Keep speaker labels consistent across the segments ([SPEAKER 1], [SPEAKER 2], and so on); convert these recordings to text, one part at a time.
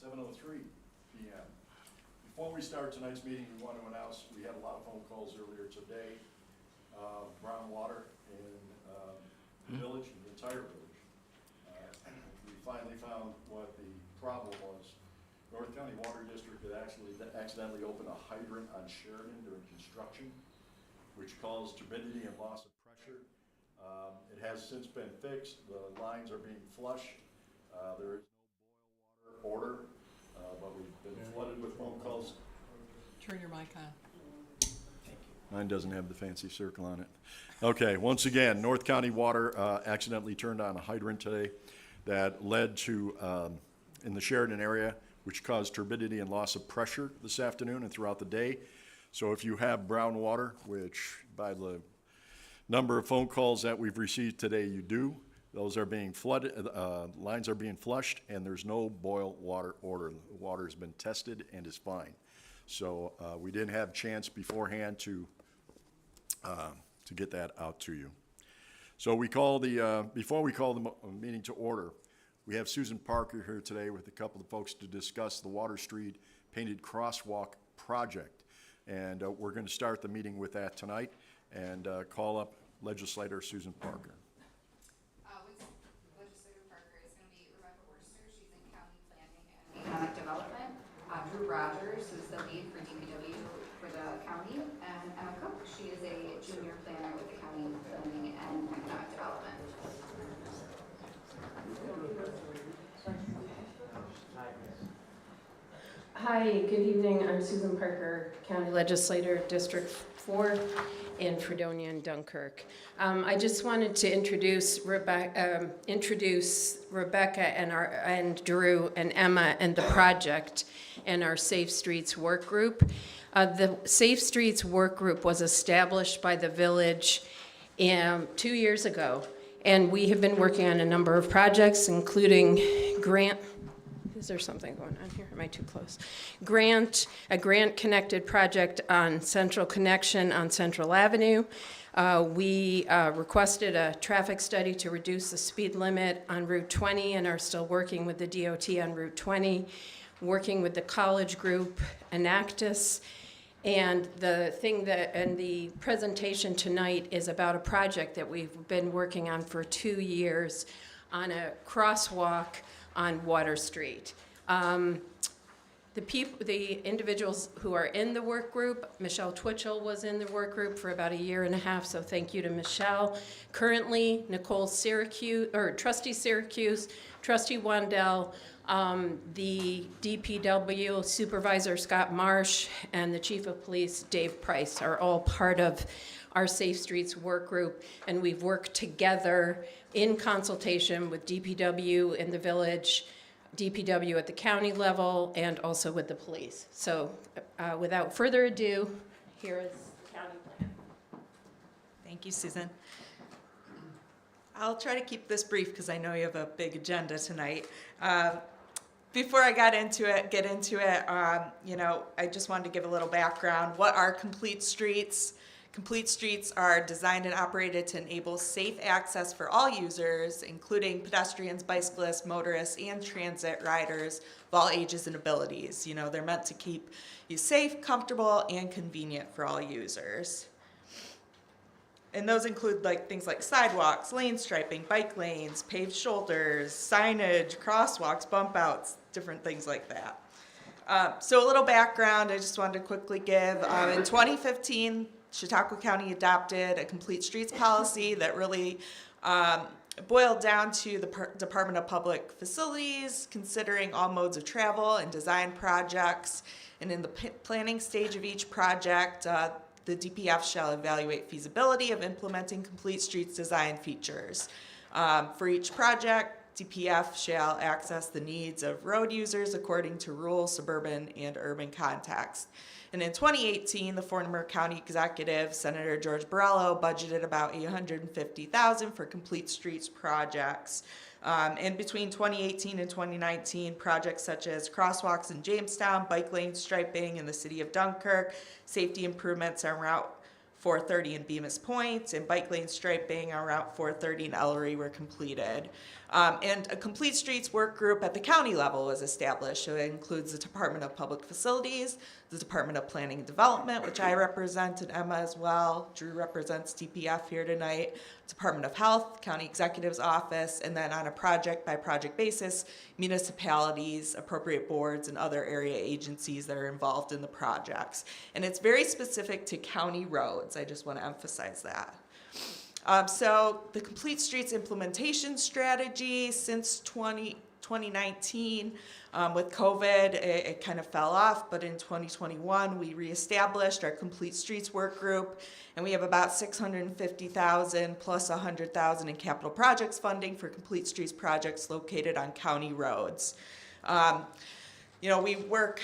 [SPEAKER 1] 7:03 p.m. Before we start tonight's meeting, we want to announce we had a lot of phone calls earlier today. Brown water in the village, the entire village. We finally found what the problem was. North County Water District had actually accidentally opened a hydrant on Sheridan during construction, which caused turbidity and loss of pressure. It has since been fixed. The lines are being flushed. There is no boil water order, but we've been flooded with phone calls.
[SPEAKER 2] Turn your mic on.
[SPEAKER 1] Mine doesn't have the fancy circle on it. Okay, once again, North County Water accidentally turned on a hydrant today that led to, in the Sheridan area, which caused turbidity and loss of pressure this afternoon and throughout the day. So if you have brown water, which by the number of phone calls that we've received today, you do, those are being flooded, lines are being flushed, and there's no boil water order. The water has been tested and is fine. So we didn't have a chance beforehand to get that out to you. So we call the, before we call the meeting to order, we have Susan Parker here today with a couple of folks to discuss the Water Street Painted Crosswalk project. And we're going to start the meeting with that tonight and call up Legislator Susan Parker.
[SPEAKER 3] Legislator Parker is going to be Rebecca Worcester. She's in County Planning and Economic Development. Drew Rogers is the lead for DPW for the county, and Emma Cook, she is a junior planner with the County Planning and Economic Development.
[SPEAKER 4] Hi, good evening. I'm Susan Parker, County Legislator, District 4 in Fredonia and Dunkirk. I just wanted to introduce Rebecca and Drew and Emma and the project and our Safe Streets Work Group. The Safe Streets Work Group was established by the village 2 years ago, and we have been working on a number of projects, including is there something going on here? Am I too close? A grant-connected project on Central Connection on Central Avenue. We requested a traffic study to reduce the speed limit on Route 20 and are still working with the DOT on Route 20, working with the college group, Enactus. And the presentation tonight is about a project that we've been working on for 2 years on a crosswalk on Water Street. The individuals who are in the work group, Michelle Twitchell was in the work group for about 1.5 years, so thank you to Michelle. Currently, Nicole Syracuse, or Trustee Syracuse, Trustee Wandell, the DPW Supervisor Scott Marsh, and the Chief of Police Dave Price are all part of our Safe Streets work group, and we've worked together in consultation with DPW in the village, DPW at the county level, and also with the police. So without further ado, here is the county plan.
[SPEAKER 5] Thank you, Susan. I'll try to keep this brief because I know you have a big agenda tonight. Before I get into it, I just wanted to give a little background. What are complete streets? Complete streets are designed and operated to enable safe access for all users, including pedestrians, bicyclists, motorists, and transit riders of all ages and abilities. They're meant to keep you safe, comfortable, and convenient for all users. And those include things like sidewalks, lane striping, bike lanes, paved shoulders, signage, crosswalks, bump outs, different things like that. So a little background I just wanted to quickly give. In 2015, Chautauqua County adopted a complete streets policy that really boiled down to the Department of Public Facilities, considering all modes of travel and design projects. And in the planning stage of each project, the DPF shall evaluate feasibility of implementing complete streets design features. For each project, DPF shall access the needs of road users according to rural, suburban, and urban context. And in 2018, the former county executive, Senator George Borrello, budgeted about $850,000 for complete streets projects. And between 2018 and 2019, projects such as crosswalks in Jamestown, bike lane striping in the city of Dunkirk, safety improvements on Route 430 in Bemis Point, and bike lane striping on Route 430 in Ellery were completed. And a complete streets work group at the county level was established. So it includes the Department of Public Facilities, the Department of Planning and Development, which I represent, and Emma as well. Drew represents DPF here tonight. Department of Health, County Executive's Office, and then on a project-by-project basis, municipalities, appropriate boards, and other area agencies that are involved in the projects. And it's very specific to county roads. I just want to emphasize that. So the Complete Streets implementation strategy since 2019, with COVID, it kind of fell off, but in 2021, we reestablished our Complete Streets work group, and we have about $650,000 plus $100,000 in capital projects funding for Complete Streets projects located on county roads. We work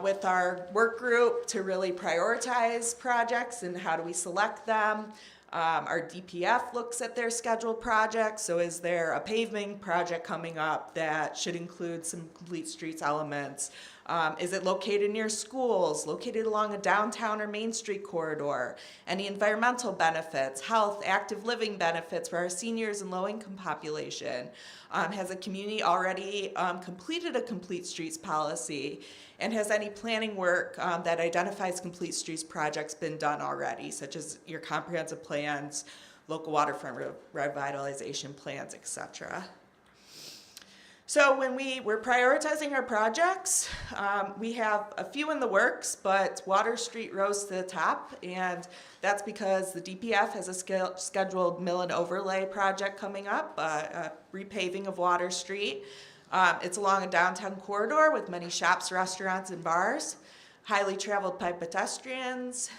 [SPEAKER 5] with our work group to really prioritize projects and how do we select them. Our DPF looks at their scheduled projects, so is there a paving project coming up that should include some complete streets elements? Is it located near schools, located along a downtown or Main Street corridor? Any environmental benefits, health, active living benefits for our seniors and low-income population? Has a community already completed a complete streets policy? And has any planning work that identifies complete streets projects been done already, such as your comprehensive plans, local waterfront revitalization plans, etc.? So when we're prioritizing our projects, we have a few in the works, but Water Street rose to the top, and that's because the DPF has a scheduled mill and overlay project coming up, a repaving of Water Street. It's along a downtown corridor with many shops, restaurants, and bars, highly traveled by pedestrians.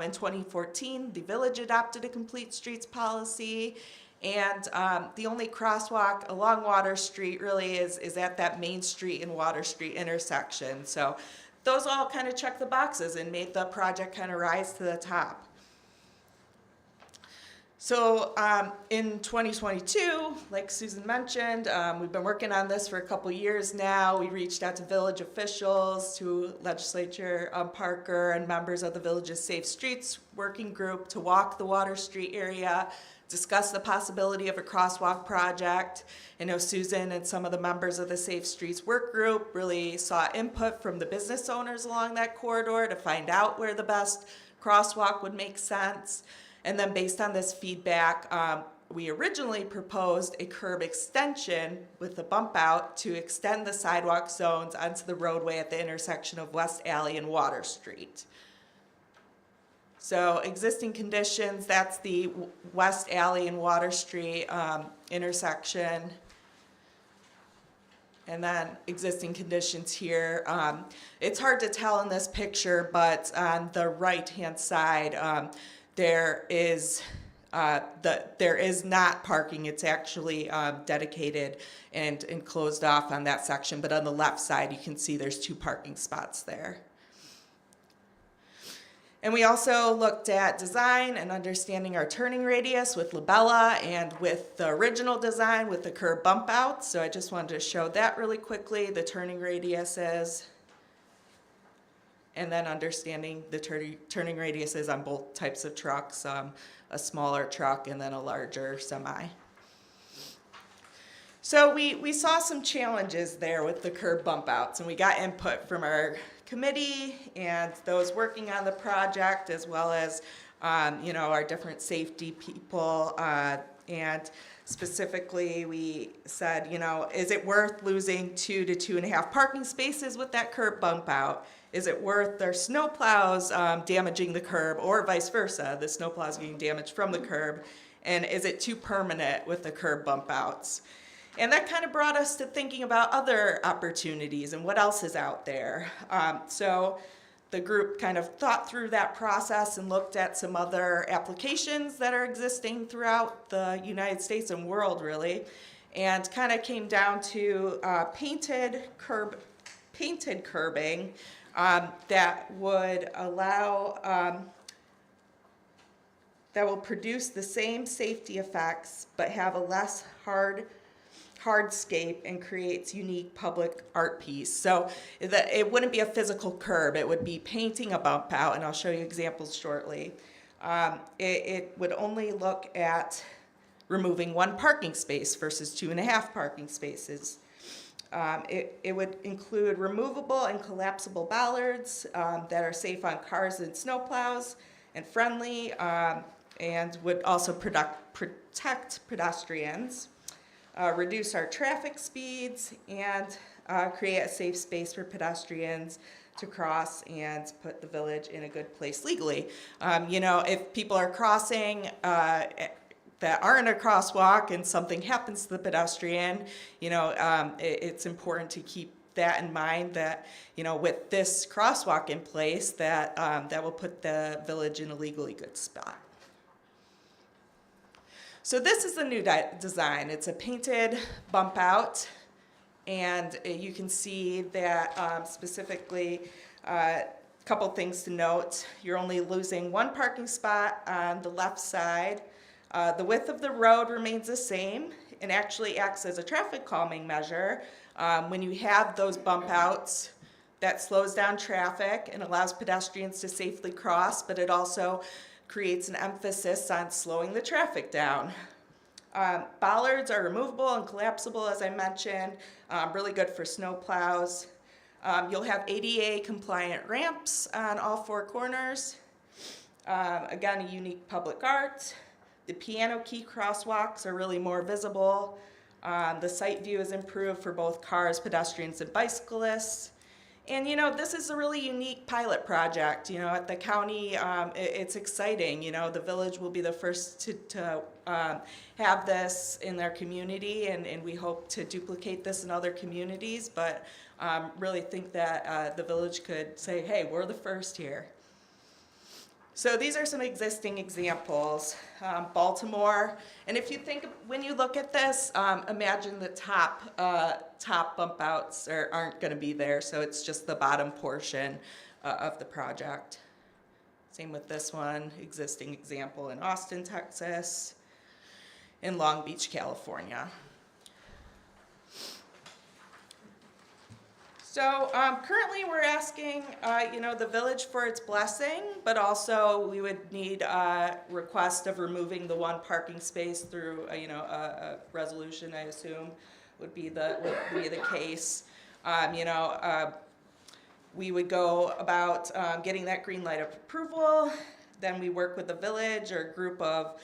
[SPEAKER 5] In 2014, the village adopted a complete streets policy, and the only crosswalk along Water Street really is at that Main Street and Water Street intersection. So those all kind of check the boxes and made the project kind of rise to the top. So in 2022, like Susan mentioned, we've been working on this for a couple years now. We reached out to village officials, to Legislature Parker, and members of the Village's Safe Streets Working Group to walk the Water Street area, discuss the possibility of a crosswalk project. I know Susan and some of the members of the Safe Streets Work Group really saw input from the business owners along that corridor to find out where the best crosswalk would make sense. And then based on this feedback, we originally proposed a curb extension with a bump out to extend the sidewalk zones onto the roadway at the intersection of West Alley and Water Street. So existing conditions, that's the West Alley and Water Street intersection. And then existing conditions here. It's hard to tell in this picture, but on the right-hand side, there is not parking. It's actually dedicated and closed off on that section. But on the left side, you can see there's 2 parking spots there. And we also looked at design and understanding our turning radius with Labella and with the original design with the curb bump out. So I just wanted to show that really quickly, the turning radiuses. And then understanding the turning radiuses on both types of trucks, a smaller truck and then a larger semi. So we saw some challenges there with the curb bump outs, and we got input from our committee and those working on the project, as well as our different safety people. And specifically, we said, is it worth losing 2 to 2.5 parking spaces with that curb bump out? Is it worth their snowplows damaging the curb, or vice versa, the snowplows getting damaged from the curb? And is it too permanent with the curb bump outs? And that kind of brought us to thinking about other opportunities and what else is out there. So the group kind of thought through that process and looked at some other applications that are existing throughout the United States and world, really, and kind of came down to painted curbing that would allow, that will produce the same safety effects but have a less hardscape and creates unique public art piece. So it wouldn't be a physical curb, it would be painting a bump out, and I'll show you examples shortly. It would only look at removing 1 parking space versus 2.5 parking spaces. It would include removable and collapsible bollards that are safe on cars and snowplows and friendly, and would also protect pedestrians, reduce our traffic speeds, and create a safe space for pedestrians to cross and put the village in a good place legally. You know, if people are crossing that aren't a crosswalk and something happens to the pedestrian, you know, it's important to keep that in mind, that, you know, with this crosswalk in place, that that will put the village in a legally good spot. So this is the new design. It's a painted bump out, and you can see that specifically, a couple things to note. You're only losing 1 parking spot on the left side. The width of the road remains the same and actually acts as a traffic calming measure. When you have those bump outs, that slows down traffic and allows pedestrians to safely cross, but it also creates an emphasis on slowing the traffic down. Bollards are removable and collapsible, as I mentioned, really good for snow plows. You'll have ADA compliant ramps on all 4 corners. Again, a unique public art. The piano key crosswalks are really more visible. The sight view is improved for both cars, pedestrians, and bicyclists. And, you know, this is a really unique pilot project. You know, at the county, it's exciting. You know, the village will be the first to have this in their community, and we hope to duplicate this in other communities, but really think that the village could say, hey, we're the first here. So these are some existing examples. Baltimore, and if you think, when you look at this, imagine the top bump outs aren't going to be there, so it's just the bottom portion of the project. Same with this one, existing example in Austin, Texas, in Long Beach, California. So currently we're asking, you know, the village for its blessing, but also we would need a request of removing the 1 parking space through, you know, a resolution, I assume, would be the case. You know, we would go about getting that green light of approval. Then we work with the village or a group of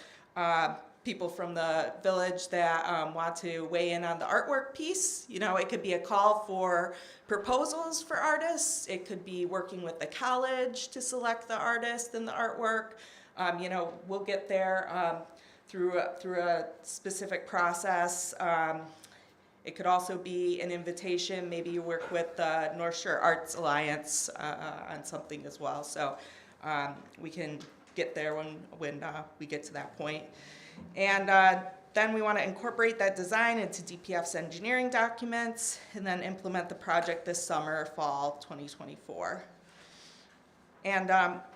[SPEAKER 5] people from the village that want to weigh in on the artwork piece. You know, it could be a call for proposals for artists. It could be working with the college to select the artist and the artwork. You know, we'll get there through a specific process. It could also be an invitation. Maybe you work with the North Shore Arts Alliance on something as well. So we can get there when we get to that point. And then we want to incorporate that design into DPF's engineering documents and then implement the project this summer, fall 2024. And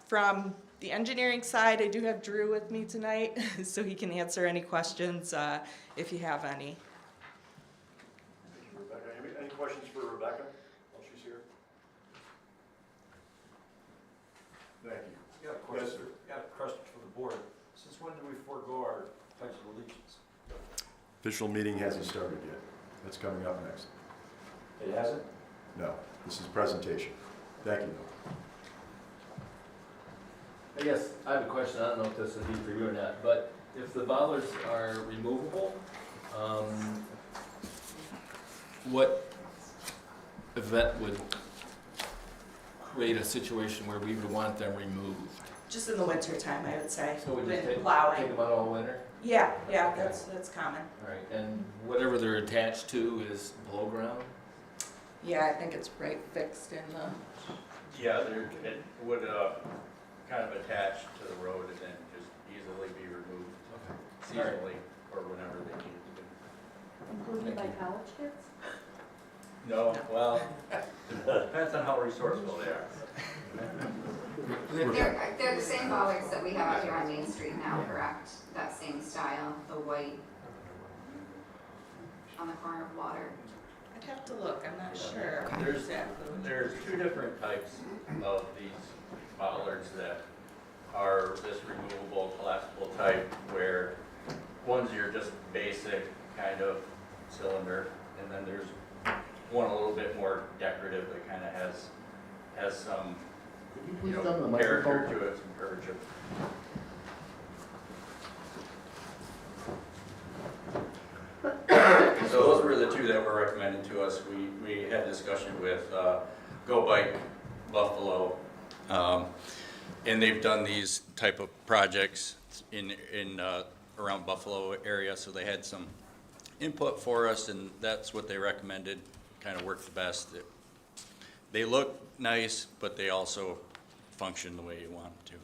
[SPEAKER 5] from the engineering side, I do have Drew with me tonight, so he can answer any questions if you have any.
[SPEAKER 1] Rebecca, any questions for Rebecca while she's here? Thank you.
[SPEAKER 6] Got a question, got a question for the board. Since when do we forego our pledge of allegiance?
[SPEAKER 1] Official meeting hasn't started yet. That's coming up next.
[SPEAKER 6] It hasn't?
[SPEAKER 1] No, this is presentation. Thank you.
[SPEAKER 7] I guess I have a question. I don't know if this would be for you or not, but if the bollards are removable, what event would create a situation where we would want them removed?
[SPEAKER 5] Just in the winter time, I would say.
[SPEAKER 7] So we
[SPEAKER 5] With
[SPEAKER 7] just take
[SPEAKER 5] plowing.
[SPEAKER 7] them out all winter?
[SPEAKER 5] Yeah, that's common.
[SPEAKER 7] All right, and whatever they're attached to is below ground?
[SPEAKER 5] Yeah, I think it's right fixed in the.
[SPEAKER 8] Yeah, it would kind of attach to the road and then just easily be removed seasonally or whenever they need to be.
[SPEAKER 9] Included by college kids?
[SPEAKER 8] No, well, depends on how resourceful they are.
[SPEAKER 3] They're the same bollards that we have out here on Main Street now, correct? That same style, the white on the corner of Water.
[SPEAKER 5] I'd have to look, I'm not sure.
[SPEAKER 8] There's 2 different types of these bollards that are this removable, collapsible type where one's your just basic kind of cylinder, and then there's one a little bit more decorative that kind of has some, you know, character to it, some courage. So those were the two that were recommended to us. We had discussion with Go Bike Buffalo, and they've done these type of projects in around Buffalo area, so they had some input for us, and that's what they recommended, kind of worked the best. They look nice, but they also function the way you want them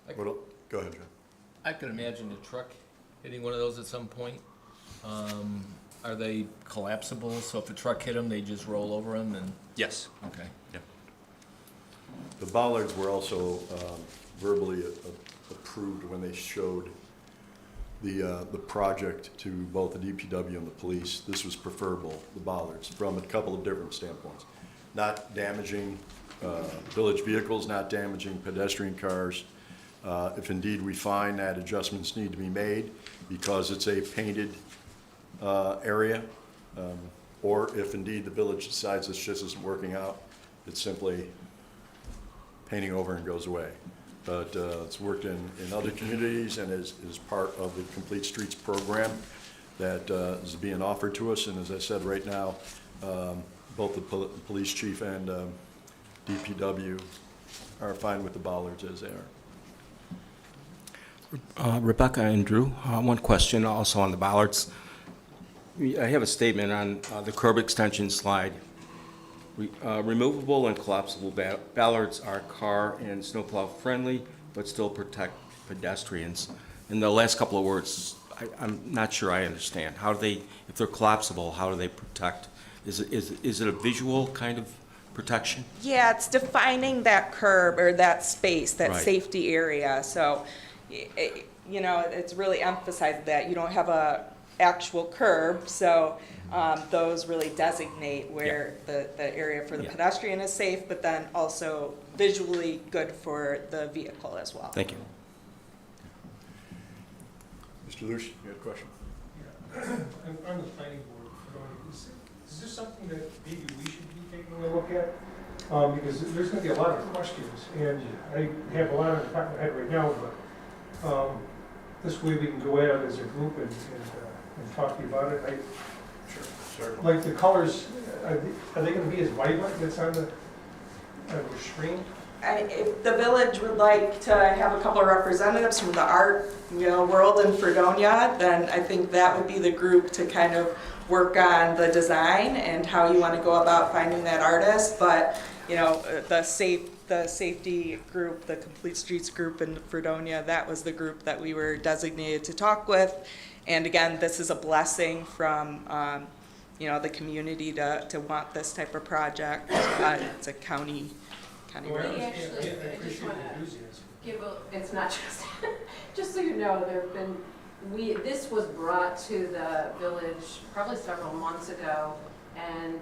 [SPEAKER 8] to.
[SPEAKER 1] Go ahead, John.
[SPEAKER 7] I could imagine a truck hitting one of those at some point. Are they collapsible? So if a truck hit them, they just roll over them and?
[SPEAKER 8] Yes.
[SPEAKER 7] Okay.
[SPEAKER 8] Yeah.
[SPEAKER 1] The bollards were also verbally approved when they showed the project to both the DPW and the police. This was preferable, the bollards, from a couple of different standpoints. Not damaging village vehicles, not damaging pedestrian cars. If indeed we find that adjustments need to be made because it's a painted area, or if indeed the village decides this just isn't working out, it's simply painting over and goes away. But it's worked in other communities and is part of the Complete Streets program that is being offered to us. And as I said, right now, both the police chief and DPW are fine with the bollards as they are.
[SPEAKER 10] Rebecca and Drew, one question also on the bollards. I have a statement on the curb extension slide. Removable and collapsible bollards are car and snowplow friendly, but still protect pedestrians. In the last couple of words, I'm not sure I understand. How do they, if they're collapsible, how do they protect? Is it a visual kind of protection?
[SPEAKER 5] Yeah, it's defining that curb or that space, that
[SPEAKER 10] Right.
[SPEAKER 5] safety area. So, you know, it's really emphasized that you don't have a actual curb, so those really designate where the area for the
[SPEAKER 10] Yeah.
[SPEAKER 5] pedestrian is safe, but then also visually good for the vehicle as well.
[SPEAKER 10] Thank you.
[SPEAKER 1] Mr. Luce, you had a question?
[SPEAKER 11] I'm on the planning board. Is this something that maybe we should be taking a look at? Because there's going to be a lot of questions, and I have a lot on the top of my head right now, but this way we can go at it as a group and talk to you about it.
[SPEAKER 1] Sure.
[SPEAKER 11] Like the colors, are they going to be as vibrant that's on the screen?
[SPEAKER 5] If the village would like to have a couple of representatives from the art, world in Fredonia, then I think that would be the group to kind of work on the design and how you want to go about finding that artist. But, the safety group, the Complete Streets group in Fredonia, that was the group that we were designated to talk with. And again, this is a blessing from, the community to want this type of project. It's a county
[SPEAKER 11] Well,
[SPEAKER 5] road.
[SPEAKER 11] I
[SPEAKER 4] Actually, I
[SPEAKER 11] appreciate
[SPEAKER 4] just
[SPEAKER 11] the
[SPEAKER 4] wanna
[SPEAKER 11] enthusiasm.
[SPEAKER 4] it's not just, just so you know, this was brought to the village probably several months ago, and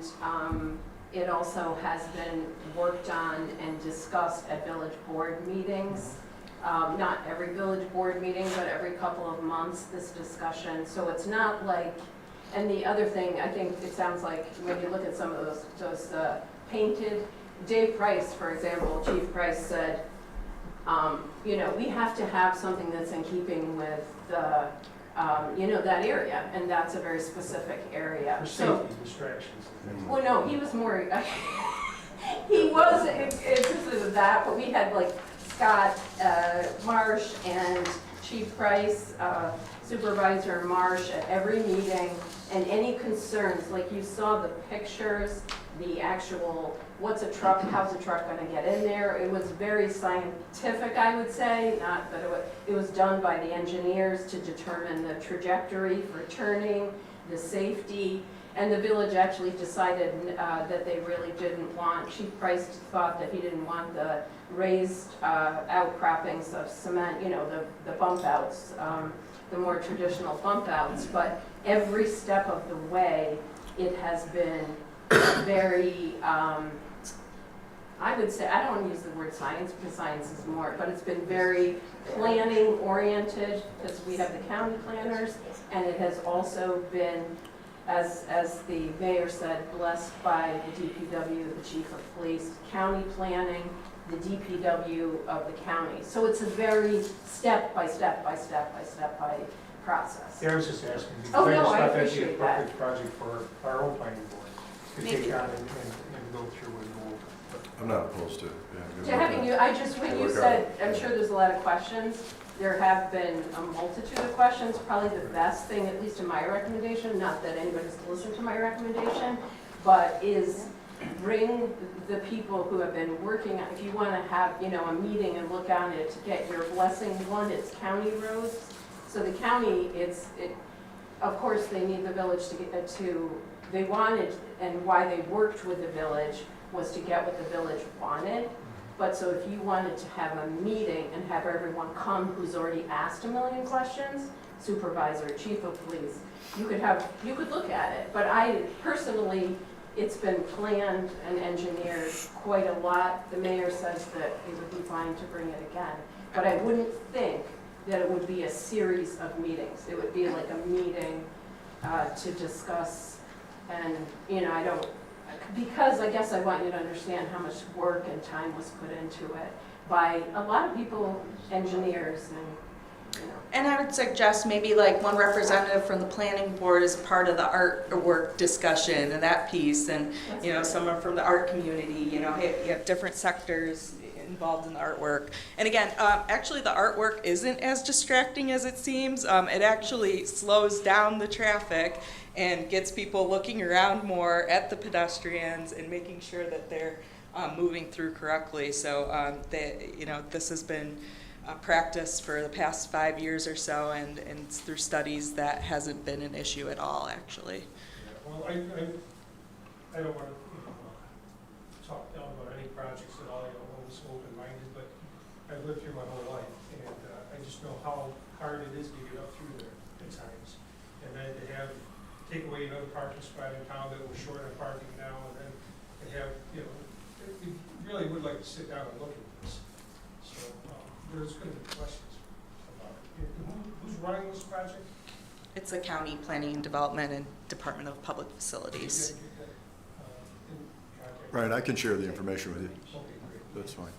[SPEAKER 4] it also has been worked on and discussed at village board meetings. Not every village board meeting, but every couple of months, this discussion. So it's not like, and the other thing, I think it sounds like when you look at some of those painted, Dave Price, for example, Chief Price said, we have to have something that's in keeping with the, that area, and that's a very specific area.
[SPEAKER 11] For
[SPEAKER 4] So,
[SPEAKER 11] safety distractions and things.
[SPEAKER 4] well, no, he was more, he was, this is that, but we had like Scott Marsh and Chief Price, Supervisor Marsh at every meeting, and any concerns, like you saw the pictures, the actual, what's a truck, how's a truck gonna get in there? It was very scientific, I would say, not, but it was done by the engineers to determine the trajectory for turning, the safety, and the village actually decided that they really didn't want, Chief Price thought that he didn't want the raised outcroppings of cement, the bump outs, the more traditional bump outs, but every step of the way, it has been very I would say, I don't want to use the word science because science is more, but it's been very planning oriented because we have the county planners, and it has also been, as the mayor said, blessed by the DPW, the chief of police, county planning, the DPW of the county. So it's a very step by step by process.
[SPEAKER 11] Yeah, I was just asking, because
[SPEAKER 4] Oh,
[SPEAKER 11] I
[SPEAKER 4] no,
[SPEAKER 11] just
[SPEAKER 4] I
[SPEAKER 11] thought that'd be a
[SPEAKER 4] appreciate that.
[SPEAKER 11] perfect project for our own planning board to
[SPEAKER 4] Maybe.
[SPEAKER 11] take on and go through and go over.
[SPEAKER 1] I'm not opposed to it. Yeah,
[SPEAKER 4] To having you, I just, when you
[SPEAKER 1] Work
[SPEAKER 4] said,
[SPEAKER 1] out.
[SPEAKER 4] I'm sure there's a lot of questions, there have been a multitude of questions. Probably the best thing, at least in my recommendation, not that anybody's listened to my recommendation, but is bring the people who have been working, if you want to have, a meeting and look on it to get your blessing. One, it's county roads. So the county, of course, they need the village they wanted, and why they worked with the village was to get what the village wanted. But so if you wanted to have a meeting and have everyone come who's already asked a million questions, supervisor, chief of police, you could look at it. But I personally, it's been planned and engineered quite a lot. The mayor says that it would be fine to bring it again. But I wouldn't think that it would be a series of meetings. It would be like a meeting to discuss, and, because I guess I want you to understand how much work and time was put into it by a lot of people, engineers, and,
[SPEAKER 5] And I would suggest maybe like one representative from the planning board is part of the artwork discussion and that piece, and, someone from the art community, you have different sectors involved in the artwork. And again, actually the artwork isn't as distracting as it seems. It actually slows down the traffic and gets people looking around more at the pedestrians and making sure that they're moving through correctly. So this has been practice for the past 5 years or so, and through studies that hasn't been an issue at all, actually.
[SPEAKER 11] Yeah, well, I don't want to talk down about any projects at all. I'm always open-minded, but I've lived here my whole life, and I just know how hard it is to get up through there at times. And then to take away another parking spot in town that was short on parking now, and then to have, we really would like to sit down and look at this. So there's going to be questions about it. Who's running this project?
[SPEAKER 5] It's the County Planning and Development and Department of Public Facilities.
[SPEAKER 1] Right, I can share the information with you.
[SPEAKER 11] Okay, great.
[SPEAKER 1] That's fine.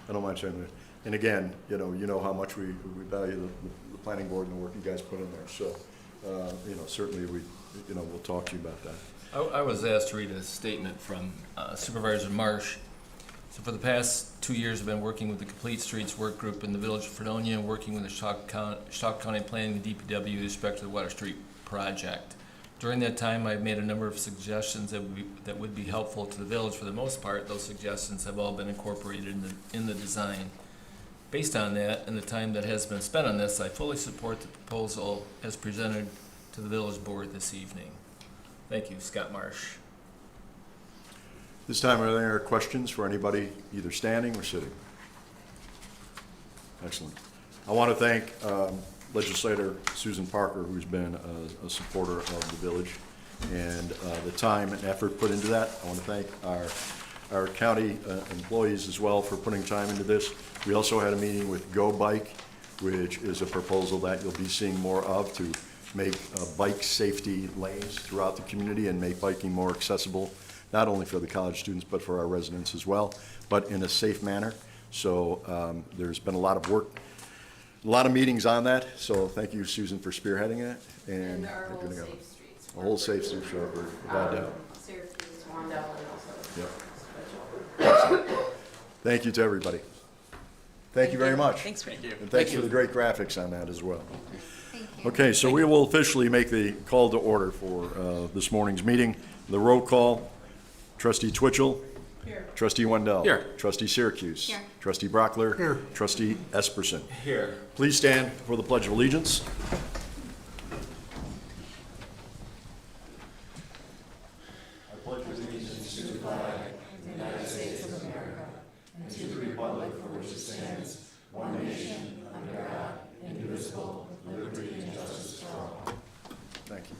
[SPEAKER 1] I don't mind sharing it. And again, you know how much we value the planning board and the work you guys put in there. So, certainly we'll talk to you about that.
[SPEAKER 7] I was asked to read a statement from Supervisor Marsh. So for the past 2 years, I've been working with the Complete Streets Work Group in the Village of Fredonia and working with the Sauk County Planning and DPW with respect to the Water Street project. During that time, I've made a number of suggestions that would be helpful to the village. For the most part, those suggestions have all been incorporated in the design. Based on that and the time that has been spent on this, I fully support the proposal as presented to the village board this evening. Thank you, Scott Marsh.
[SPEAKER 1] This time, are there questions for anybody either standing or sitting? Excellent. I want to thank Legislator Susan Parker, who's been a supporter of the village, and the time and effort put into that. I want to thank our county employees as well for putting time into this. We also had a meeting with Go Bike, which is a proposal that you'll be seeing more of to make bike safety lanes throughout the community and make biking more accessible, not only for the college students, but for our residents as well, but in a safe manner. So there's been a lot of work, a lot of meetings on that. So thank you, Susan, for spearheading it.
[SPEAKER 4] and our
[SPEAKER 1] we're
[SPEAKER 4] whole
[SPEAKER 1] gonna go.
[SPEAKER 4] Safe Streets.
[SPEAKER 1] A whole Safe Streets work, without doubt.
[SPEAKER 4] Syracuse, Wandell, and also.
[SPEAKER 1] Yep.
[SPEAKER 4] Special.
[SPEAKER 1] Thank you to everybody. Thank you very much.
[SPEAKER 5] Thanks, Rick.
[SPEAKER 1] And thanks for the great graphics on that as well.
[SPEAKER 3] Thank you.
[SPEAKER 1] Okay, so we will officially make the call to order for this morning's meeting. The roll call, Trustee Twitchell.
[SPEAKER 2] Here.
[SPEAKER 1] Trustee Wendell.
[SPEAKER 10] Here.
[SPEAKER 1] Trustee Syracuse.
[SPEAKER 3] Here.
[SPEAKER 1] Trustee Brockler. Here. Trustee Esperson.
[SPEAKER 7] Here.
[SPEAKER 1] Please stand for the Pledge of Allegiance. Thank you.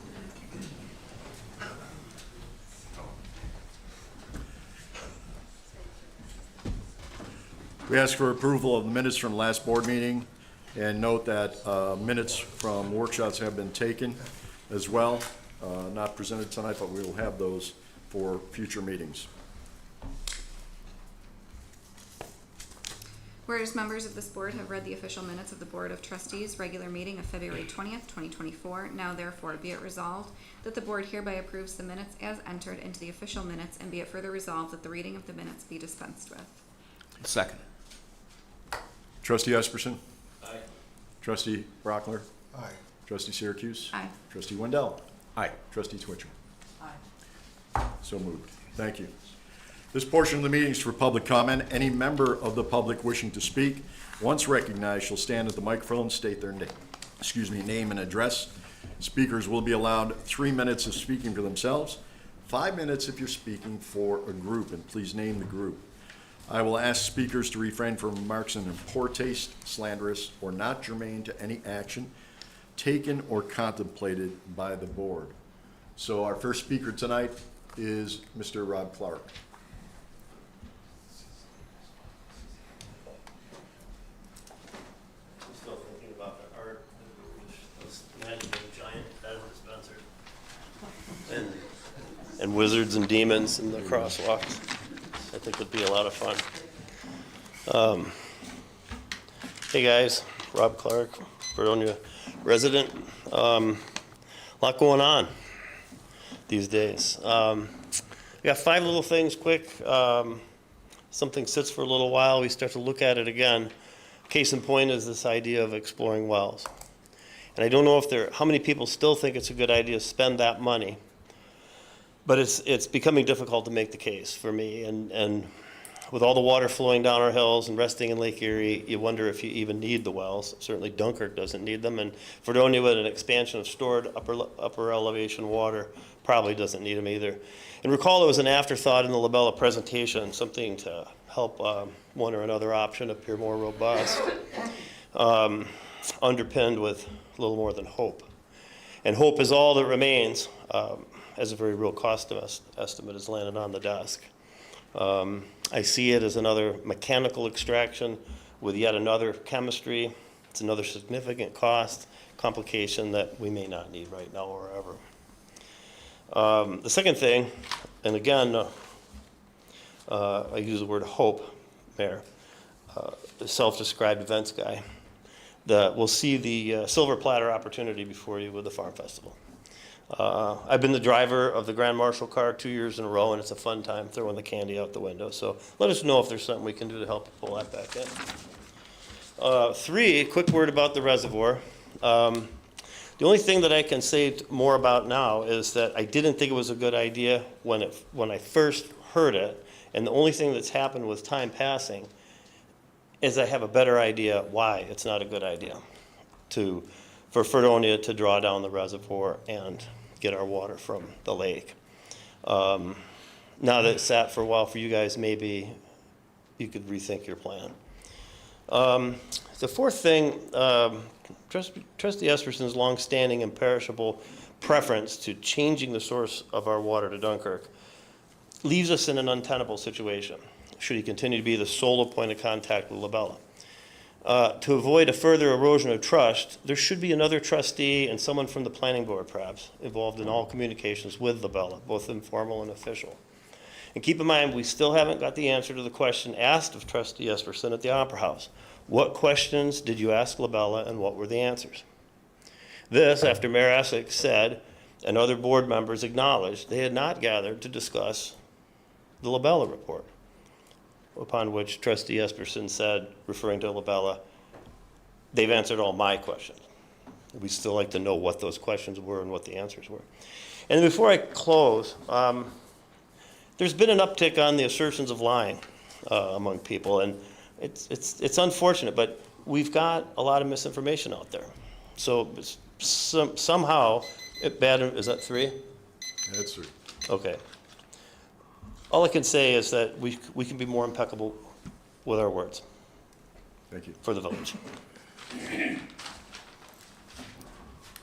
[SPEAKER 1] We ask for approval of the minutes from the last board meeting, and note that minutes from workshops have been taken as well. Not presented tonight, but we will have those for future meetings.
[SPEAKER 3] Whereas members of this board have read the official minutes of the Board of Trustees regular meeting of February 20th, 2024, now therefore be it resolved that the board hereby approves the minutes as entered into the official minutes, and be it further resolved that the reading of the minutes be dispensed with.
[SPEAKER 10] Second.
[SPEAKER 1] Trustee Esperson?
[SPEAKER 7] Aye.
[SPEAKER 1] Trustee Brockler?
[SPEAKER 6] Aye.
[SPEAKER 1] Trustee Syracuse?
[SPEAKER 3] Aye.
[SPEAKER 1] Trustee Wendell?
[SPEAKER 10] Aye.
[SPEAKER 1] Trustee Twitcher?
[SPEAKER 2] Aye.
[SPEAKER 1] So moved. Thank you. This portion of the meeting is for public comment. Any member of the public wishing to speak, once recognized, shall stand at the microphone, state their name and address. Speakers will be allowed 3 minutes of speaking for themselves, 5 minutes if you're speaking for a group, and please name the group. I will ask speakers to refrain from remarks in poor taste, slanderous, or not germane to any action taken or contemplated by the board. So our first speaker tonight is Mr. Rob Clark.
[SPEAKER 12] Still thinking about the art, those imagining giant bed dispensers and wizards and demons in the crosswalks. I think would be a lot of fun. Hey guys, Rob Clark, Fredonia resident. A lot going on these days. I got 5 little things quick. Something sits for a little while, we start to look at it again. Case in point is this idea of exploring wells. And I don't know how many people still think it's a good idea to spend that money, but it's becoming difficult to make the case for me. And with all the water flowing down our hills and resting in Lake Erie, you wonder if you even need the wells. Certainly Dunkirk doesn't need them, and Fredonia with an expansion of stored upper elevation water probably doesn't need them either. And recall it was an afterthought in the Labella presentation, something to help one or another option appear more robust, underpinned with a little more than hope. And hope is all that remains, as a very real cost estimate is landed on the desk. I see it as another mechanical extraction with yet another chemistry. It's another significant cost, complication that we may not need right now or ever. The second thing, and again, I use the word hope, Mayor, the self-described events guy, that we'll see the silver platter opportunity before you with the Farm Festival. I've been the driver of the Grand Marshal car 2 years in a row, and it's a fun time throwing the candy out the window. So let us know if there's something we can do to help pull that back in. 3, a quick word about the reservoir. The only thing that I can say more about now is that I didn't think it was a good idea when I first heard it, and the only thing that's happened with time passing is I have a better idea why it's not a good idea for Fredonia to draw down the reservoir and get our water from the lake. Now that it's sat for a while for you guys, maybe you could rethink your plan. The fourth thing, Trustee Esperson's longstanding imperishable preference to changing the source of our water to Dunkirk leaves us in an untenable situation, should he continue to be the sole point of contact with Labella. To avoid a further erosion of trust, there should be another trustee and someone from the planning board, perhaps, involved in all communications with Labella, both informal and official. And keep in mind, we still haven't got the answer to the question asked of Trustee Esperson at the Opera House. What questions did you ask Labella, and what were the answers? This, after Mayor Essex said, and other board members acknowledged, they had not gathered to discuss the Labella report. Upon which Trustee Esperson said, referring to Labella, they've answered all my questions. We'd still like to know what those questions were and what the answers were. And before I close, there's been an uptick on the assertions of lying among people, and it's unfortunate, but we've got a lot of misinformation out there. So somehow, is that 3?
[SPEAKER 1] That's 3.
[SPEAKER 12] Okay. All I can say is that we can be more impeccable with our words.
[SPEAKER 1] Thank you.
[SPEAKER 12] For the village.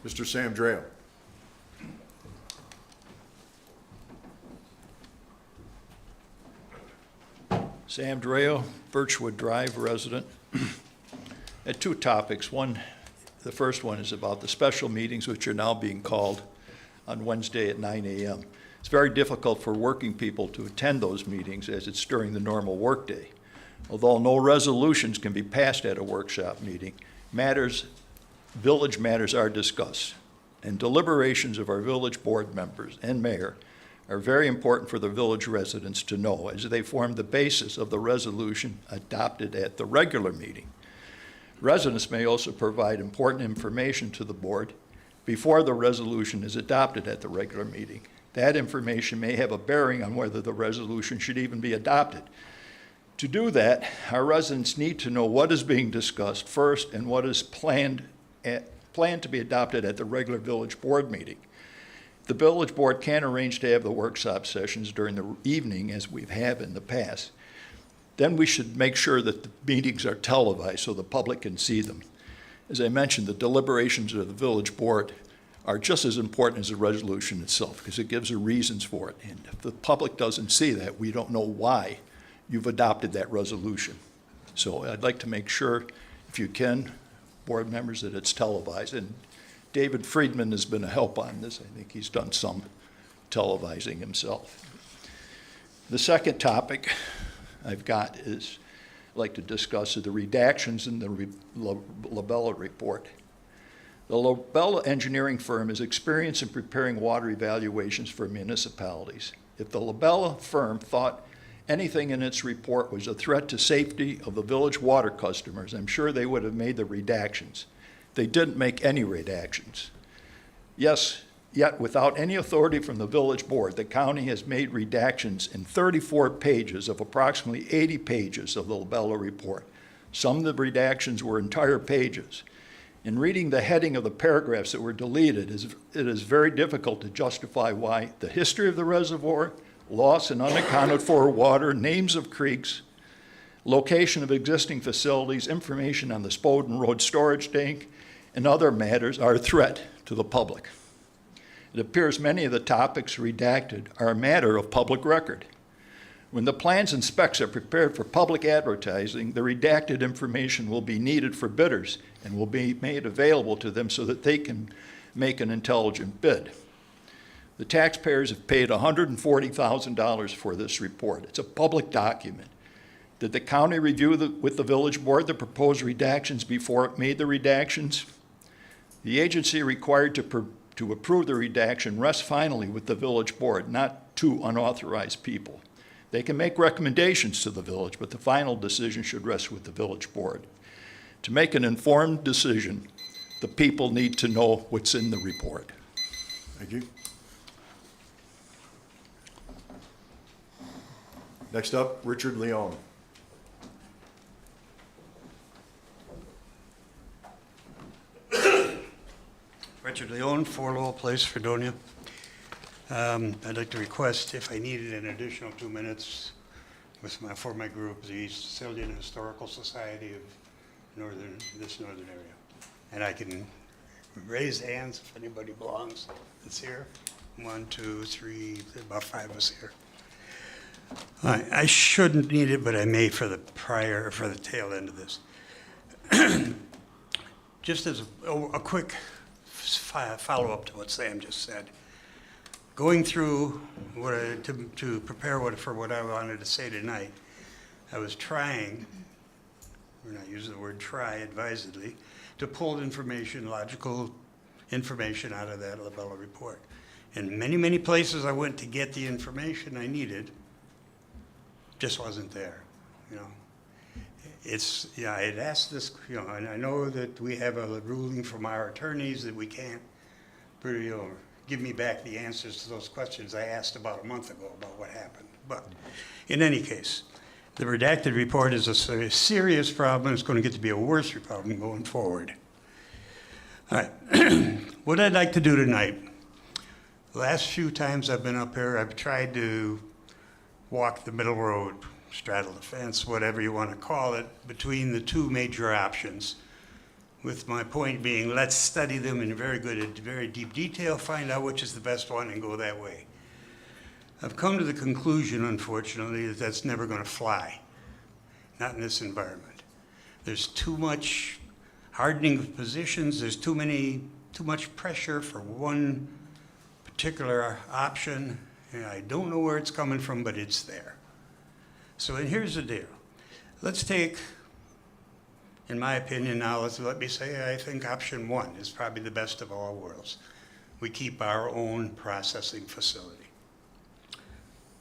[SPEAKER 1] Mr. Sam Drayo.
[SPEAKER 13] Sam Dreo, Birchwood Drive resident. At two topics. One, the first one is about the special meetings which are now being called on Wednesday at 9 a.m. It's very difficult for working people to attend those meetings as it's during the normal workday. Although no resolutions can be passed at a workshop meeting, village matters are discussed, and deliberations of our village board members and mayor are very important for the village residents to know, as they form the basis of the resolution adopted at the regular meeting. Residents may also provide important information to the board before the resolution is adopted at the regular meeting. That information may have a bearing on whether the resolution should even be adopted. To do that, our residents need to know what is being discussed first and what is planned to be adopted at the regular village board meeting. The village board can arrange to have the workshop sessions during the evening, as we have in the past. Then we should make sure that the meetings are televised so the public can see them. As I mentioned, the deliberations of the village board are just as important as the resolution itself, because it gives the reasons for it. And if the public doesn't see that, we don't know why you've adopted that resolution. So I'd like to make sure, if you can, board members, that it's televised. And David Friedman has been a help on this. I think he's done some televising himself. The second topic I've got is I'd like to discuss the redactions in the Labella report. The Labella engineering firm is experienced in preparing water evaluations for municipalities. If the Labella firm thought anything in its report was a threat to safety of the village water customers, I'm sure they would have made the redactions. They didn't make any redactions. Yes, yet without any authority from the village board, the county has made redactions in 34 pages of approximately 80 pages of the Labella report. Some of the redactions were entire pages. In reading the heading of the paragraphs that were deleted, it is very difficult to justify why the history of the reservoir, loss and unaccounted for water, names of creeks, location of existing facilities, information on the Spoden Road storage tank, and other matters are a threat to the public. It appears many of the topics redacted are a matter of public record. When the plans and specs are prepared for public advertising, the redacted information will be needed for bidders and will be made available to them so that they can make an intelligent bid. The taxpayers have paid $140,000 for this report. It's a public document. Did the county review with the village board the proposed redactions before it made the redactions? The agency required to approve the redaction rests finally with the village board, not two unauthorized people. They can make recommendations to the village, but the final decision should rest with the village board. To make an informed decision, the people need to know what's in the report.
[SPEAKER 1] Thank you. Next up, Richard Leone.
[SPEAKER 14] Richard Leone, 4 Lowell Place, Fredonia. I'd like to request, if I needed an additional 2 minutes for my group, the Sicilian Historical Society of this northern area. And I can raise hands if anybody belongs that's here. 1, 2, 3, about 5 of us here. I shouldn't need it, but I may for the tail end of this. Just as a quick follow-up to what Sam just said. Going through to prepare for what I wanted to say tonight, I was trying, we're not using the word try advisedly, to pull information, logical information out of that Labella report. In many, many places I went to get the information I needed, just wasn't there, you know. I had asked this, you know, and I know that we have a ruling from our attorneys that we can't, give me back the answers to those questions I asked about a month ago about what happened. But in any case, the redacted report is a serious problem. It's going to get to be a worse problem going forward. All right, what I'd like to do tonight, the last few times I've been up here, I've tried to walk the middle road, straddle the fence, whatever you want to call it, between the two major options. With my point being, let's study them in very deep detail, find out which is the best one, and go that way. I've come to the conclusion, unfortunately, that that's never going to fly. not in this environment. There's too much hardening of positions, there's too much pressure for one particular option, and I don't know where it's coming from, but it's there. So, and here's the deal. Let's take, in my opinion now, let me say I think option one is probably the best of all worlds. We keep our own processing facility.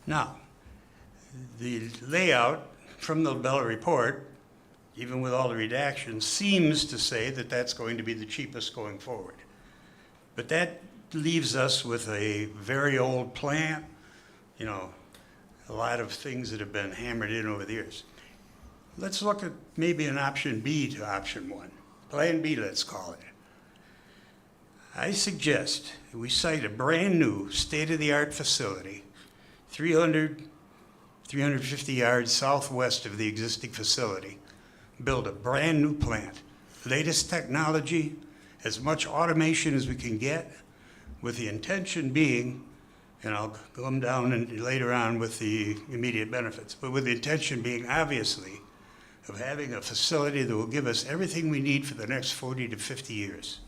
[SPEAKER 14] Now, the layout from the Bell report, even with all the redactions, seems to say that that's going to be the cheapest going forward. But that leaves us with a very old plant, you know, a lot of things that have been hammered in over the years. Let's look at maybe an option B to option one. Plan B, let's call it. I suggest we site a brand new state-of-the-art facility, 350 yards southwest of the existing facility. Build a brand new plant. Latest technology, as much automation as we can get, with the intention being, and I'll come down later on with the immediate benefits, but with the intention being, obviously, of having a facility that will give us everything we need for the next 40 to 50 years.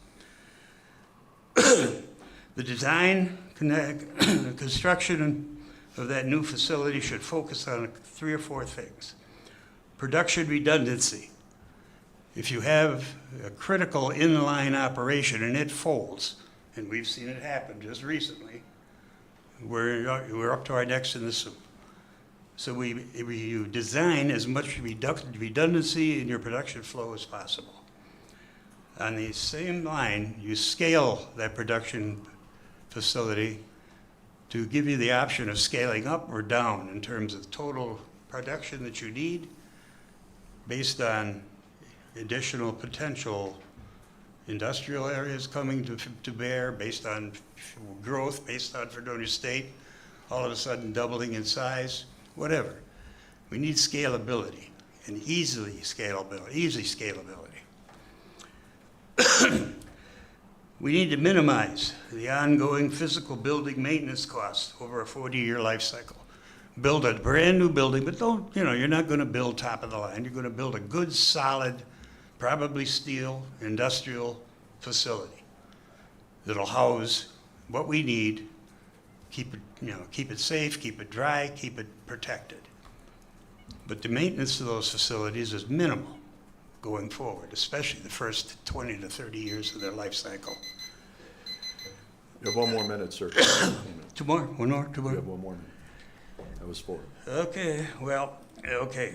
[SPEAKER 14] The design, construction of that new facility should focus on 3 or 4 things. Production redundancy. If you have a critical inline operation and it folds, and we've seen it happen just recently, we're up to our necks in the soup. So you design as much redundancy in your production flow as possible. On the same line, you scale that production facility to give you the option of scaling up or down in terms of total production that you need based on additional potential industrial areas coming to bear, based on growth, based on Fredonia State, all of a sudden doubling in size, whatever. We need scalability and easy scalability. We need to minimize the ongoing physical building maintenance costs over a 40-year life cycle. Build a brand new building, but don't, you're not going to build top of the line. You're going to build a good, solid, probably steel, industrial facility that'll house what we need, keep it safe, keep it dry, keep it protected. But the maintenance of those facilities is minimal going forward, especially the first 20 to 30 years of their life cycle.
[SPEAKER 1] You have 1 more minute, sir.
[SPEAKER 14] 2 more? 1 more? 2 more?
[SPEAKER 1] You have 1 more minute. That was 4.
[SPEAKER 14] Okay, okay.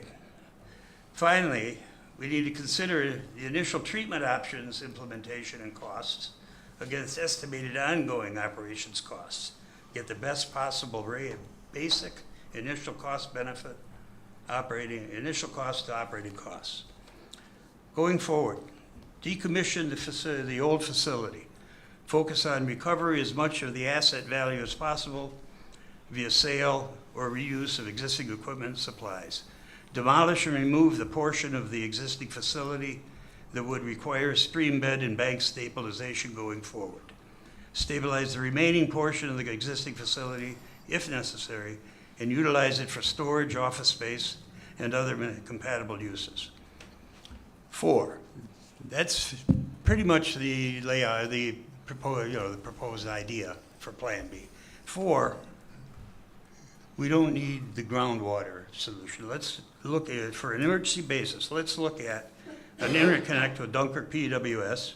[SPEAKER 14] Finally, we need to consider the initial treatment options, implementation, and costs against estimated ongoing operations costs. Get the best possible rate of basic initial cost benefit, initial cost to operating costs. Going forward, decommission the old facility. Focus on recovery as much of the asset value as possible via sale or reuse of existing equipment and supplies. Demolish and remove the portion of the existing facility that would require stream bed and bank stabilization going forward. Stabilize the remaining portion of the existing facility, if necessary, and utilize it for storage, office space, and other compatible uses. 4, that's pretty much the layout, the proposed idea for Plan B. 4, we don't need the groundwater solution. Let's look at, for an emergency basis, let's look at an interconnect with Dunkirk PWS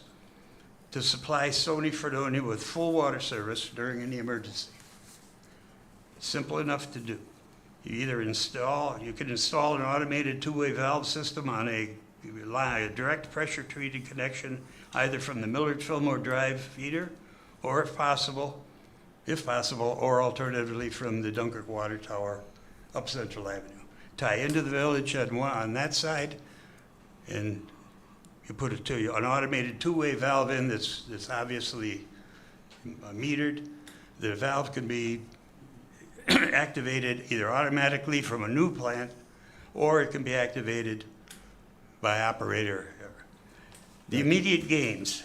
[SPEAKER 14] to supply Sony Fredonia with full water service during any emergency. Simple enough to do. You can install an automated 2-way valve system on a direct pressure treated connection, either from the Millard Fillmore Drive feeder, or if possible, or alternatively from the Dunkirk Water Tower up Central Avenue. Tie into the village on that side, and you put an automated 2-way valve in that's obviously metered. The valve can be activated either automatically from a new plant, or it can be activated by operator. The immediate gains: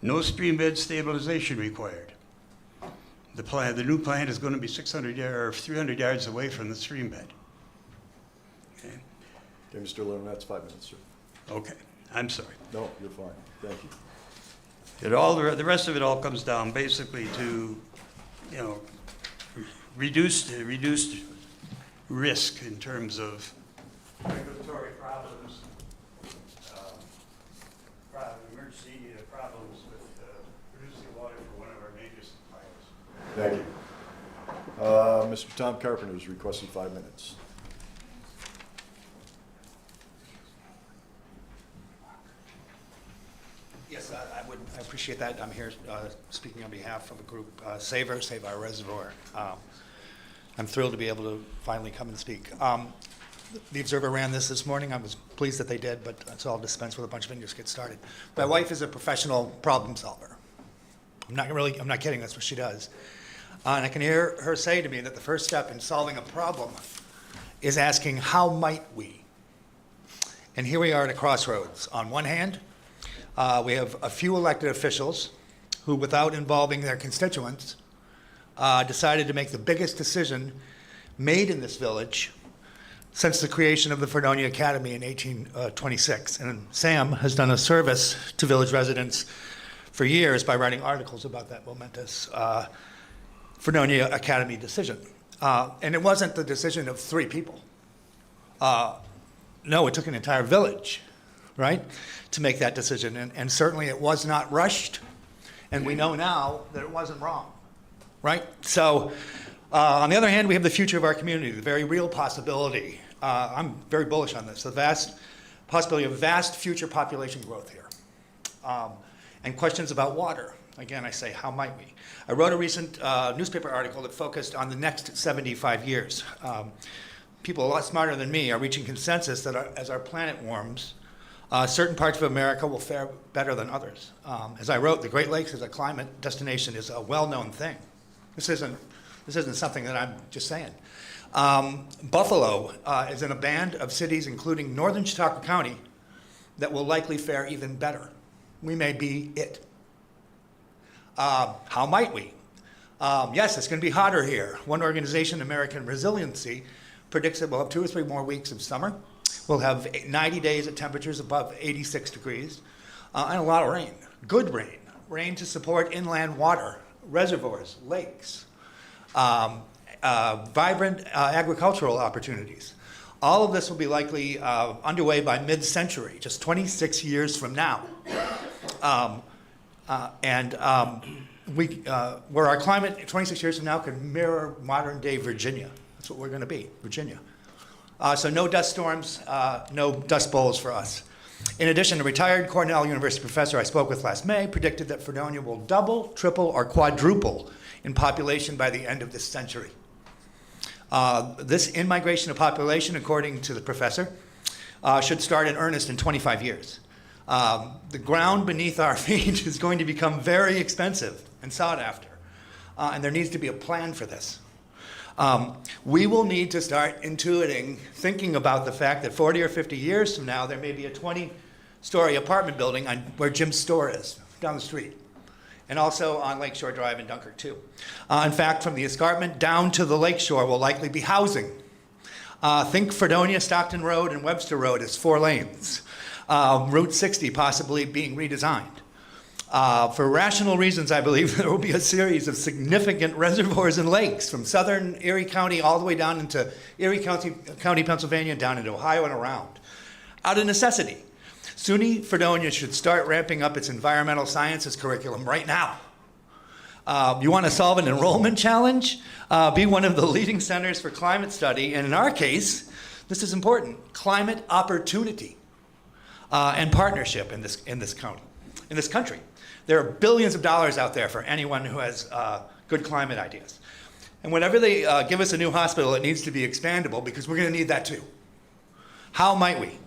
[SPEAKER 14] no stream bed stabilization required. The new plant is going to be 300 yards away from the stream bed. Okay.
[SPEAKER 1] Okay, Mr. Lynn, that's 5 minutes, sir.
[SPEAKER 14] Okay, I'm sorry.
[SPEAKER 1] No, you're fine. Thank you.
[SPEAKER 14] The rest of it all comes down basically to, reduced risk in terms of regulatory problems, emergency problems with producing water for one of our major suppliers.
[SPEAKER 1] Thank you. Mr. Tom Carpenter is requesting 5 minutes.
[SPEAKER 15] Yes, I appreciate that. I'm here speaking on behalf of a group, Save Our Reservoir. I'm thrilled to be able to finally come and speak. The Observer ran this morning. I was pleased that they did, but so I'll dispense with a bunch of it and just get started. My wife is a professional problem solver. I'm not kidding, that's what she does. And I can hear her say to me that the first step in solving a problem is asking, how might we? And here we are at a crossroads. On one hand, we have a few elected officials who, without involving their constituents, decided to make the biggest decision made in this village since the creation of the Fredonia Academy in 1826. And Sam has done a service to village residents for years by writing articles about that momentous Fredonia Academy decision. And it wasn't the decision of 3 people. No, it took an entire village, right, to make that decision. And certainly it was not rushed. And we know now that it wasn't wrong, right? So on the other hand, we have the future of our community, the very real possibility. I'm very bullish on this, the vast possibility of vast future population growth here. And questions about water. Again, I say, how might we? I wrote a recent newspaper article that focused on the next 75 years. People a lot smarter than me are reaching consensus that as our planet warms, certain parts of America will fare better than others. As I wrote, the Great Lakes as a climate destination is a well-known thing. This isn't something that I'm just saying. Buffalo is in a band of cities, including northern Chautauqua County, that will likely fare even better. We may be it. How might we? Yes, it's going to be hotter here. One organization, American Resiliency, predicts that we'll have 2 or 3 more weeks of summer. We'll have 90 days at temperatures above 86 degrees, and a lot of rain. Good rain. Rain to support inland water, reservoirs, lakes, vibrant agricultural opportunities. All of this will be likely underway by mid-century, just 26 years from now. Where our climate 26 years from now could mirror modern-day Virginia. That's what we're going to be, Virginia. So no dust storms, no dust bowls for us. In addition, a retired Cornell University professor I spoke with last May predicted that Fredonia will double, triple, or quadruple in population by the end of this century. This in-migration of population, according to the professor, should start in earnest in 25 years. The ground beneath our feet is going to become very expensive and sought after, and there needs to be a plan for this. We will need to start thinking about the fact that 40 or 50 years from now, there may be a 20-story apartment building where Jim's store is, down the street, and also on Lakeshore Drive in Dunkirk, too. In fact, from the escarpment down to the lakeshore will likely be housing. Think Fredonia, Stockton Road, and Webster Road as 4 lanes. Route 60 possibly being redesigned. For rational reasons, I believe there will be a series of significant reservoirs and lakes from southern Erie County all the way down into Erie County, Pennsylvania, down into Ohio and around. Out of necessity, SUNY Fredonia should start ramping up its environmental sciences curriculum right now. You want to solve an enrollment challenge? Be one of the leading centers for climate study, and in our case, this is important, climate opportunity and partnership in this country. There are billions of dollars out there for anyone who has good climate ideas. And whenever they give us a new hospital, it needs to be expandable because we're going to need that too. How might we?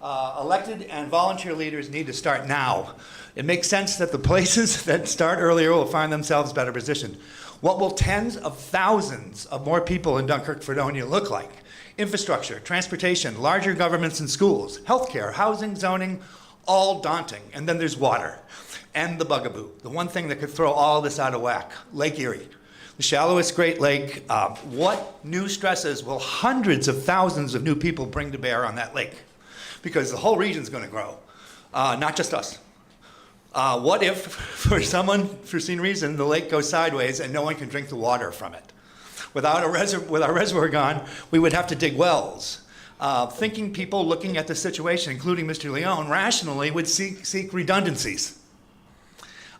[SPEAKER 15] Elected and volunteer leaders need to start now. It makes sense that the places that start earlier will find themselves better positioned. What will tens of thousands of more people in Dunkirk, Fredonia look like? Infrastructure, transportation, larger governments and schools, healthcare, housing, zoning, all daunting. And then there's water and the bugaboo, the one thing that could throw all this out of whack, Lake Erie. the shallowest Great Lake. What new stresses will hundreds of thousands of new people bring to bear on that lake? Because the whole region's going to grow, not just us. What if, for some unforeseen reason, the lake goes sideways and no one can drink the water from it? With our reservoir gone, we would have to dig wells. Thinking people looking at the situation, including Mr. Leone, rationally would seek redundancies.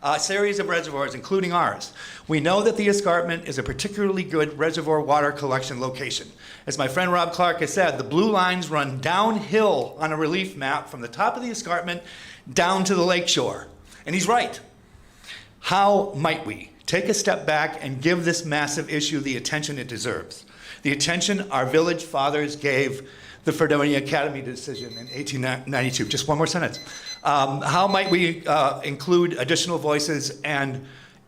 [SPEAKER 15] A series of reservoirs, including ours. We know that the escarpment is a particularly good reservoir water collection location. As my friend Rob Clark has said, the blue lines run downhill on a relief map from the top of the escarpment down to the lakeshore. And he's right. How might we take a step back and give this massive issue the attention it deserves? The attention our village fathers gave the Fredonia Academy decision in 1892. Just one more sentence. How might we include additional voices and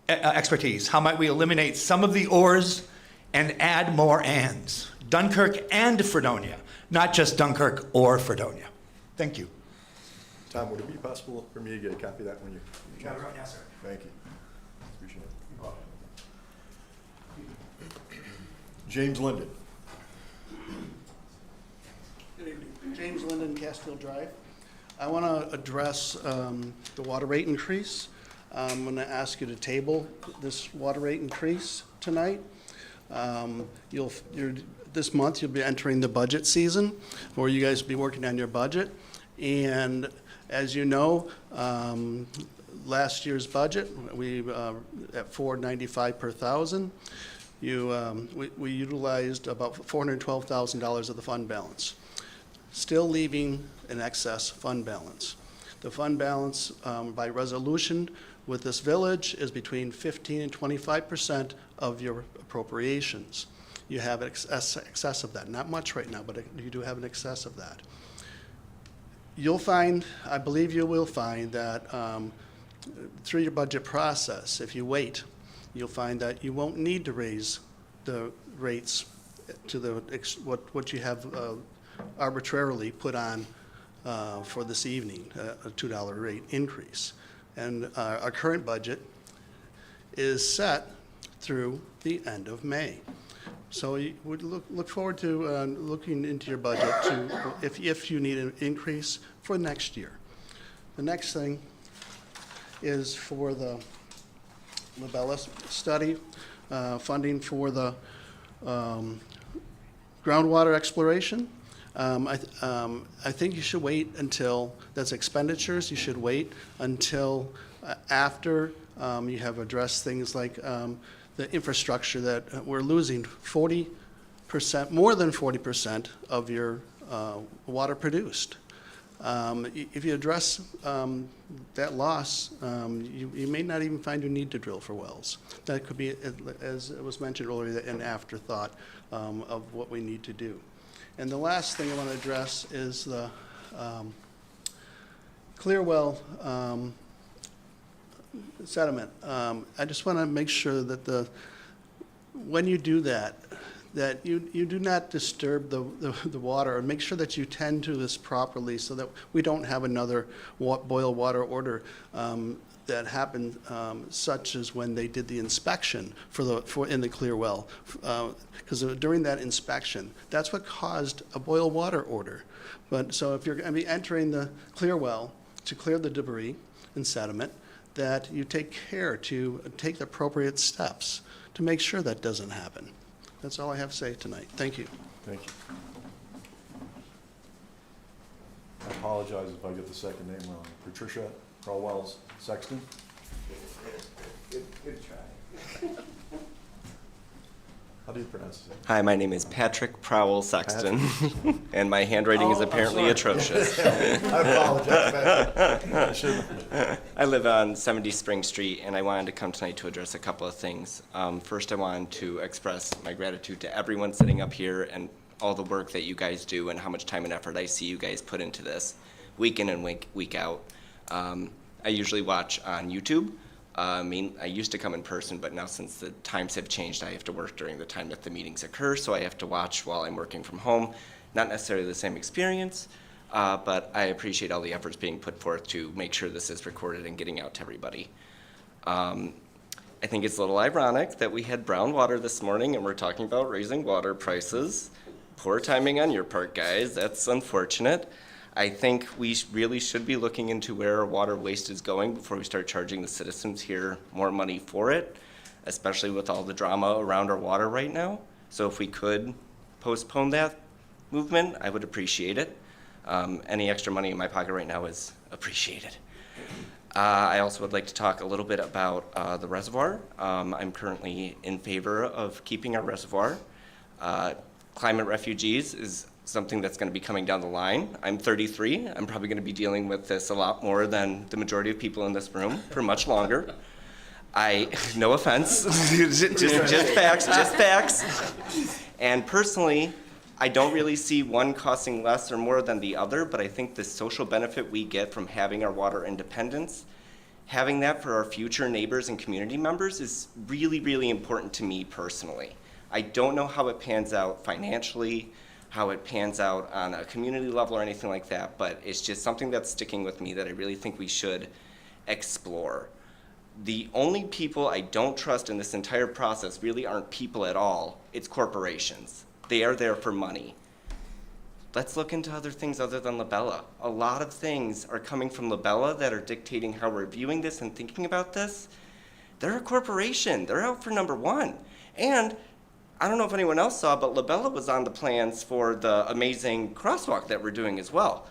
[SPEAKER 15] expertise? How might we eliminate some of the ors and add more ands? Dunkirk and Fredonia, not just Dunkirk or Fredonia. Thank you.
[SPEAKER 1] Tom, would it be possible for me to get a copy of that when you?
[SPEAKER 15] Got it right now, sir.
[SPEAKER 1] Thank you. Appreciate it. James Linden.
[SPEAKER 16] Good evening. James Linden, Castfield Drive. I want to address the water rate increase. I'm going to ask you to table this water rate increase tonight. This month you'll be entering the budget season, where you guys will be working on your budget. And as you know, last year's budget, we at $495 per thousand. We utilized about $412,000 of the fund balance, still leaving an excess fund balance. The fund balance by resolution with this village is between 15 and 25% of your appropriations. You have excess of that. Not much right now, but you do have an excess of that. You'll find, I believe you will find that through your budget process, if you wait, you'll find that you won't need to raise the rates to what you have arbitrarily put on for this evening, a $2 rate increase. And our current budget is set through the end of May. So you would look forward to looking into your budget to if you need an increase for next year. The next thing is for the Labella study, funding for the groundwater exploration. I think you should wait until, that's expenditures, you should wait until after you have addressed things like the infrastructure that we're losing 40%, more than 40% of your water produced. If you address that loss, you may not even find you need to drill for wells. That could be, as it was mentioned earlier, an afterthought of what we need to do. And the last thing I want to address is the clear well sediment. I just want to make sure that when you do that, that you do not disturb the water, and make sure that you tend to this properly so that we don't have another boil water order that happened, such as when they did the inspection in the clear well. Because during that inspection, that's what caused a boil water order. But so if you're going to be entering the clear well to clear the debris and sediment, that you take care to take the appropriate steps to make sure that doesn't happen. That's all I have to say tonight. Thank you.
[SPEAKER 1] Thank you. I apologize if I get the second name wrong. Patricia Crowells Sexton?
[SPEAKER 17] Good try.
[SPEAKER 1] How do you pronounce it?
[SPEAKER 17] Hi, my name is Patrick Prowell Sexton, and my handwriting is apparently atrocious.
[SPEAKER 1] I apologize.
[SPEAKER 17] I live on 70 Spring Street, and I wanted to come tonight to address a couple of things. First, I wanted to express my gratitude to everyone sitting up here and all the work that you guys do and how much time and effort I see you guys put into this, week in and week out. I usually watch on YouTube. I used to come in person, but now since the times have changed, I have to work during the time that the meetings occur, so I have to watch while I'm working from home. Not necessarily the same experience, but I appreciate all the efforts being put forth to make sure this is recorded and getting out to everybody. I I think it's a little ironic that we had brown water this morning and we're talking about raising water prices. Poor timing on your part, guys. That's unfortunate. I think we really should be looking into where our water waste is going before we start charging the citizens here more money for it, especially with all the drama around our water right now. So if we could postpone that movement, I would appreciate it. Any extra money in my pocket right now is appreciated. I also would like to talk a little bit about the reservoir. I'm currently in favor of keeping our reservoir. Climate refugees is something that's going to be coming down the line. I'm 33. I'm probably going to be dealing with this a lot more than the majority of people in this room for much longer. No offense, just facts. And personally, I don't really see one costing less or more than the other, but I think the social benefit we get from having our water independence, having that for our future neighbors and community members is really, really important to me personally. I don't know how it pans out financially, how it pans out on a community level or anything like that, but it's just something that's sticking with me that I really think we should explore. The only people I don't trust in this entire process really aren't people at all, it's corporations. They are there for money. Let's look into other things other than Labella. A lot of things are coming from Labella that are dictating how we're viewing this and thinking about this. They're a corporation, they're out for number one. And I don't know if anyone else saw, but Labella was on the plans for the amazing crosswalk that we're doing as well.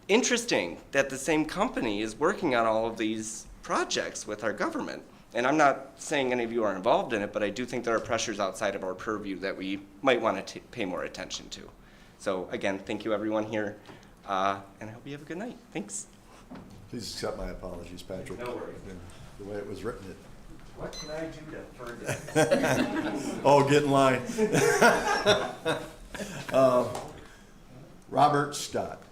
[SPEAKER 17] Interesting that the same company is working on all of these projects with our government. And I'm not saying any of you are involved in it, but I do think there are pressures outside of our purview that we might want to pay more attention to. So again, thank you everyone here, and I hope you have a good night. Thanks.
[SPEAKER 1] Please accept my apologies, Patrick.
[SPEAKER 17] No worries.
[SPEAKER 1] The way it was written.
[SPEAKER 6] What can I do to further?
[SPEAKER 1] Oh, get in line. Robert Scott.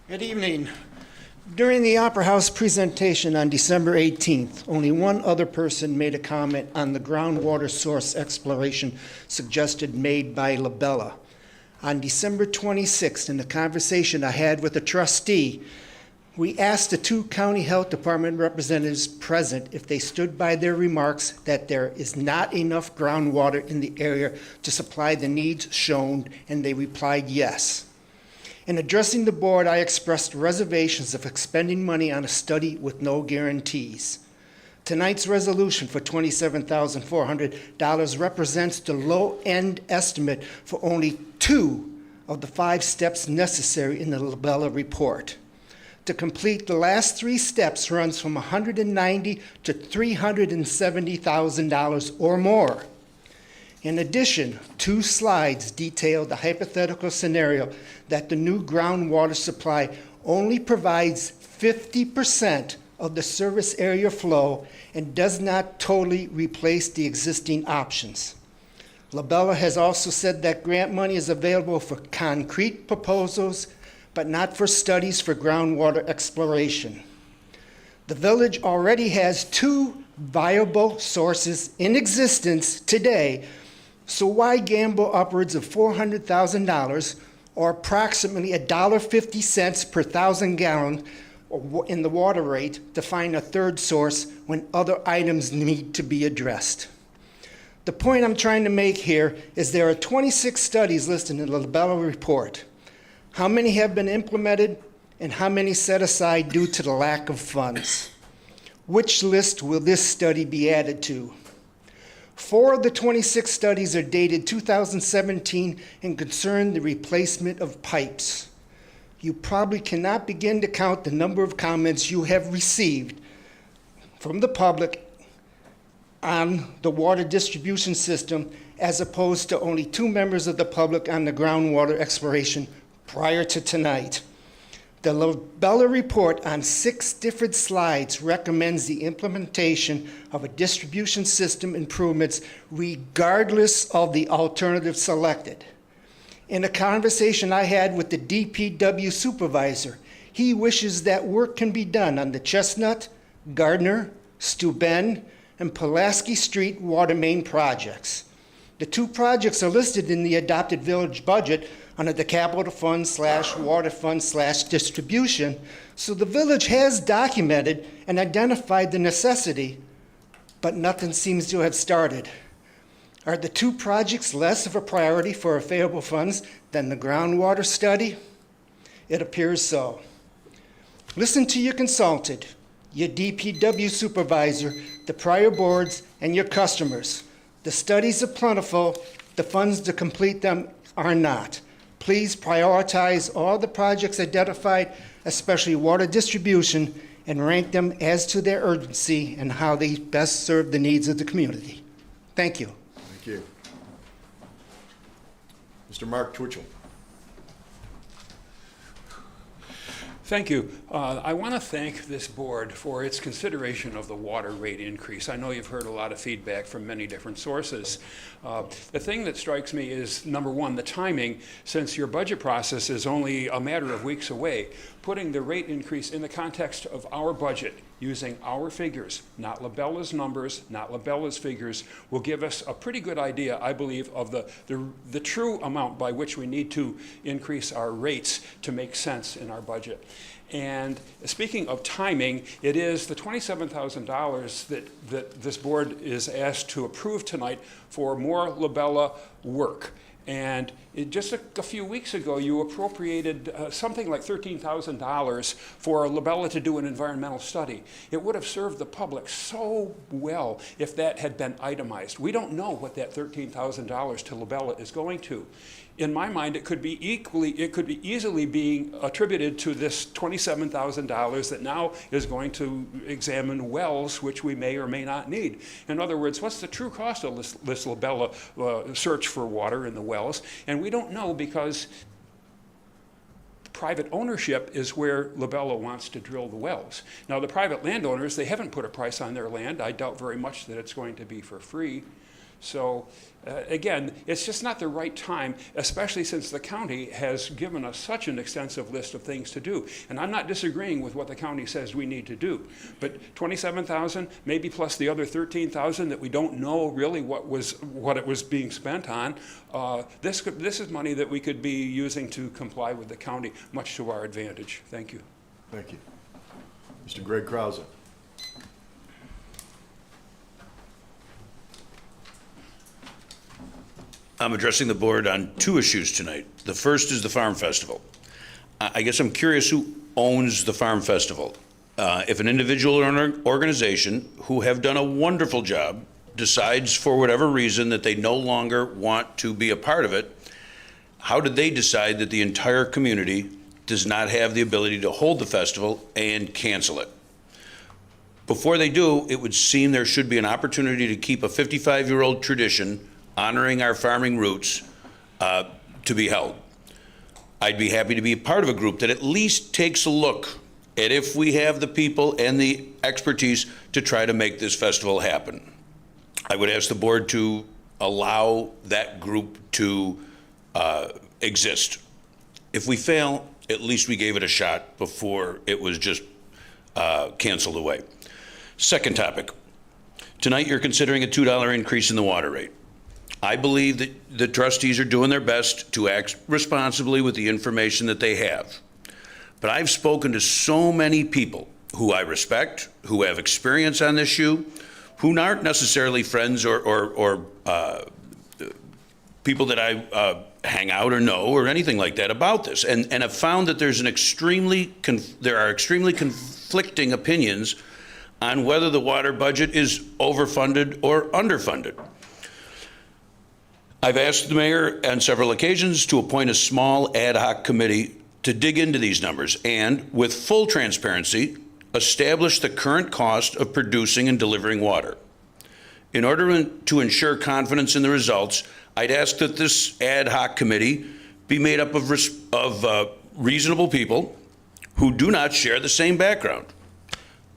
[SPEAKER 18] Good evening. During the Opera House presentation on December 18th, only one other person made a comment on the groundwater source exploration suggested made by Labella. On December 26th, in the conversation I had with a trustee, we asked the two county health department representatives present if they stood by their remarks that there is not enough groundwater in the area to supply the needs shown, and they replied yes. In addressing the board, I expressed reservations of expending money on a study with no guarantees. Tonight's resolution for $27,400 represents the low-end estimate for only 2 of the 5 steps necessary in the Labella report. To complete the last 3 steps runs from $190,000 to $370,000 or more. In addition, 2 slides detail the hypothetical scenario that the new groundwater supply only provides 50% of the service area flow and does not totally replace the existing options. Labella has also said that grant money is available for concrete proposals, but not for studies for groundwater exploration. The village already has 2 viable sources in existence today, so why gamble upwards of $400,000 or approximately $1.50 per 1,000 gallons in the water rate to find a third source when other items need to be addressed? The point I'm trying to make here is there are 26 studies listed in the Labella report. How many have been implemented and how many set aside due to the lack of funds? Which list will this study be added to? 4 of the 26 studies are dated 2017 and concern the replacement of pipes. You probably cannot begin to count the number of comments you have received from the public on the water distribution system, as opposed to only 2 members of the public on the groundwater exploration prior to tonight. The Labella report on 6 different slides recommends the implementation of a distribution system improvements regardless of the alternative selected. In a conversation I had with the DPW supervisor, he wishes that work can be done on the Chestnut, Gardner, Steuben, and Pulaski Street water main projects. The two projects are listed in the adopted village budget under the capital fund / water fund / distribution, so the village has documented and identified the necessity, but nothing seems to have started. Are the two projects less of a priority for available funds than the groundwater study? It appears so. Listen to your consultant, your DPW supervisor, the prior boards, and your customers. The studies are plentiful, the funds to complete them are not. Please prioritize all the projects identified, especially water distribution, and rank them as to their urgency and how they best serve the needs of the community. Thank you.
[SPEAKER 1] Thank you. Mr. Mark Twitchell.
[SPEAKER 19] Thank you. I want to thank this board for its consideration of the water rate increase. I know you've heard a lot of feedback from many different sources. The thing that strikes me is, number one, the timing. Since your budget process is only a matter of weeks away, putting the rate increase in the context of our budget, using our figures, not Labella's numbers, not Labella's figures, will give us a pretty good idea, I believe, of the true amount by which we need to increase our rates to make sense in our budget. And speaking of timing, it is the $27,000 that this board is asked to approve tonight for more Labella work. And just a few weeks ago, you appropriated something like $13,000 for Labella to do an environmental study. It would have served the public so well if that had been itemized. We don't know what that $13,000 to Labella is going to. In my mind, it could be easily being attributed to this $27,000 that now is going to examine wells, which we may or may not need. In other words, what's the true cost of this Labella search for water in the wells? And we don't know because private ownership is where Labella wants to drill the wells. Now, the private landowners, they haven't put a price on their land. I doubt very much that it's going to be for free. So again, it's just not the right time, especially since the county has given us such an extensive list of things to do. And I'm not disagreeing with what the county says we need to do. But $27,000, maybe plus the other $13,000 that we don't know really what it was being spent on, this is money that we could be using to comply with the county, much to our advantage. Thank you.
[SPEAKER 1] Thank you. Mr. Greg Krause.
[SPEAKER 20] I'm addressing the board on two issues tonight. The first is the Farm Festival. I guess I'm curious who owns the Farm Festival. If an individual or an organization who have done a wonderful job decides for whatever reason that they no longer want to be a part of it, how did they decide that the entire community does not have the ability to hold the festival and cancel it? Before they do, it would seem there should be an opportunity to keep a 55-year-old tradition honoring our farming roots to be held. I'd be happy to be a part of a group that at least takes a look at if we have the people and the expertise to try to make this festival happen. I would ask the board to allow that group to exist. If we fail, at least we gave it a shot before it was just canceled away. Second topic. Tonight you're considering a $2 increase in the water rate. I believe that the trustees are doing their best to act responsibly with the information that they have. But I've spoken to so many people who I respect, who have experience on this issue, who aren't necessarily friends or people that I hang out or know or anything like that about this, and have found that there's there are extremely conflicting opinions on whether the water budget is overfunded or underfunded. I've asked the mayor on several occasions to appoint a small ad hoc committee to dig into these numbers and, with full transparency, establish the current cost of producing and delivering water. In order to ensure confidence in the results, I'd ask that this ad hoc committee be made up of reasonable people who do not share the same background.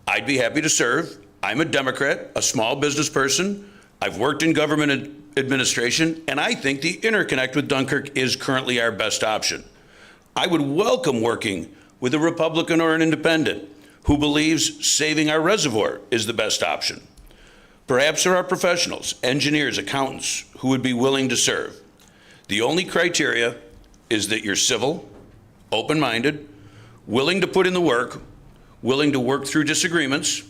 [SPEAKER 20] I'd be happy to serve. I'm a Democrat, a small business person. I've worked in government administration, and I think the interconnect with Dunkirk is currently our best option. I would welcome working with a Republican or an independent who believes saving our reservoir is the best option. Perhaps there are professionals, engineers, accountants, who would be willing to serve. The only criteria is that you're civil, open-minded, willing to put in the work, willing to work through disagreements,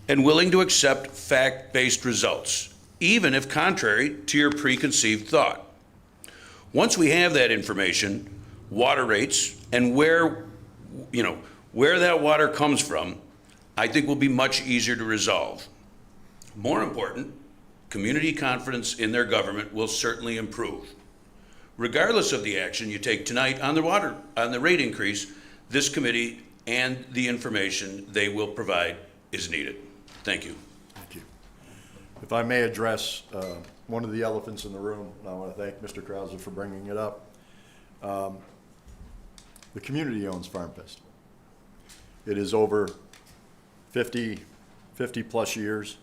[SPEAKER 20] and willing to accept fact-based results, even if contrary to your preconceived thought. Once we have that information, water rates, and where that water comes from, I think will be much easier to resolve. More important, community confidence in their government will certainly improve. Regardless of the action you take tonight on the rate increase, this committee and the information they will provide is needed. Thank you.
[SPEAKER 1] Thank you. If I may address one of the elephants in the room, and I want to thank Mr. Krause for bringing it up. The community owns Farm Festival. It is over 50 plus years.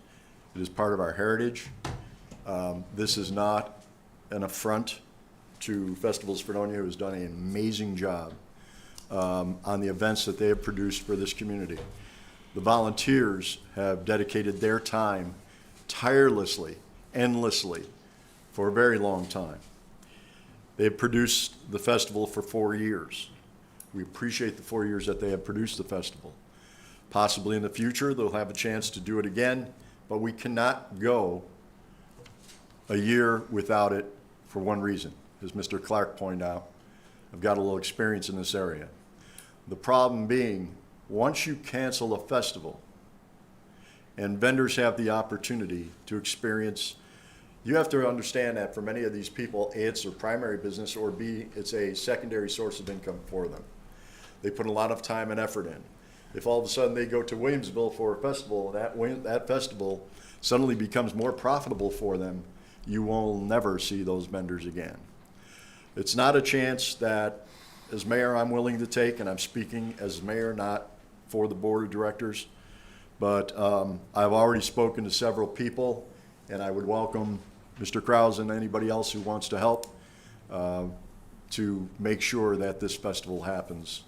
[SPEAKER 1] It is part of our heritage. This is not an affront to Festivals Fredonia, who has done an amazing job on the events that they have produced for this community. The volunteers have dedicated their time tirelessly, endlessly, for a very long time. They've produced the festival for 4 years. We appreciate the 4 years that they have produced the festival. Possibly in the future, they'll have a chance to do it again, but we cannot go a year without it for one reason. As Mr. Clark pointed out, I've got a little experience in this area. The problem being, once you cancel a festival and vendors have the opportunity to experience, you have to understand that for many of these people, A, it's their primary business, or B, it's a secondary source of income for them. They put a lot of time and effort in. If all of a sudden they go to Williamsville for a festival, that festival suddenly becomes more profitable for them, you will never see those vendors again. It's not a chance that, as mayor, I'm willing to take, and I'm speaking as mayor, not for the board of directors, but I've already spoken to several people, and I would welcome Mr. Krause and anybody else who wants to help to make sure that this festival happens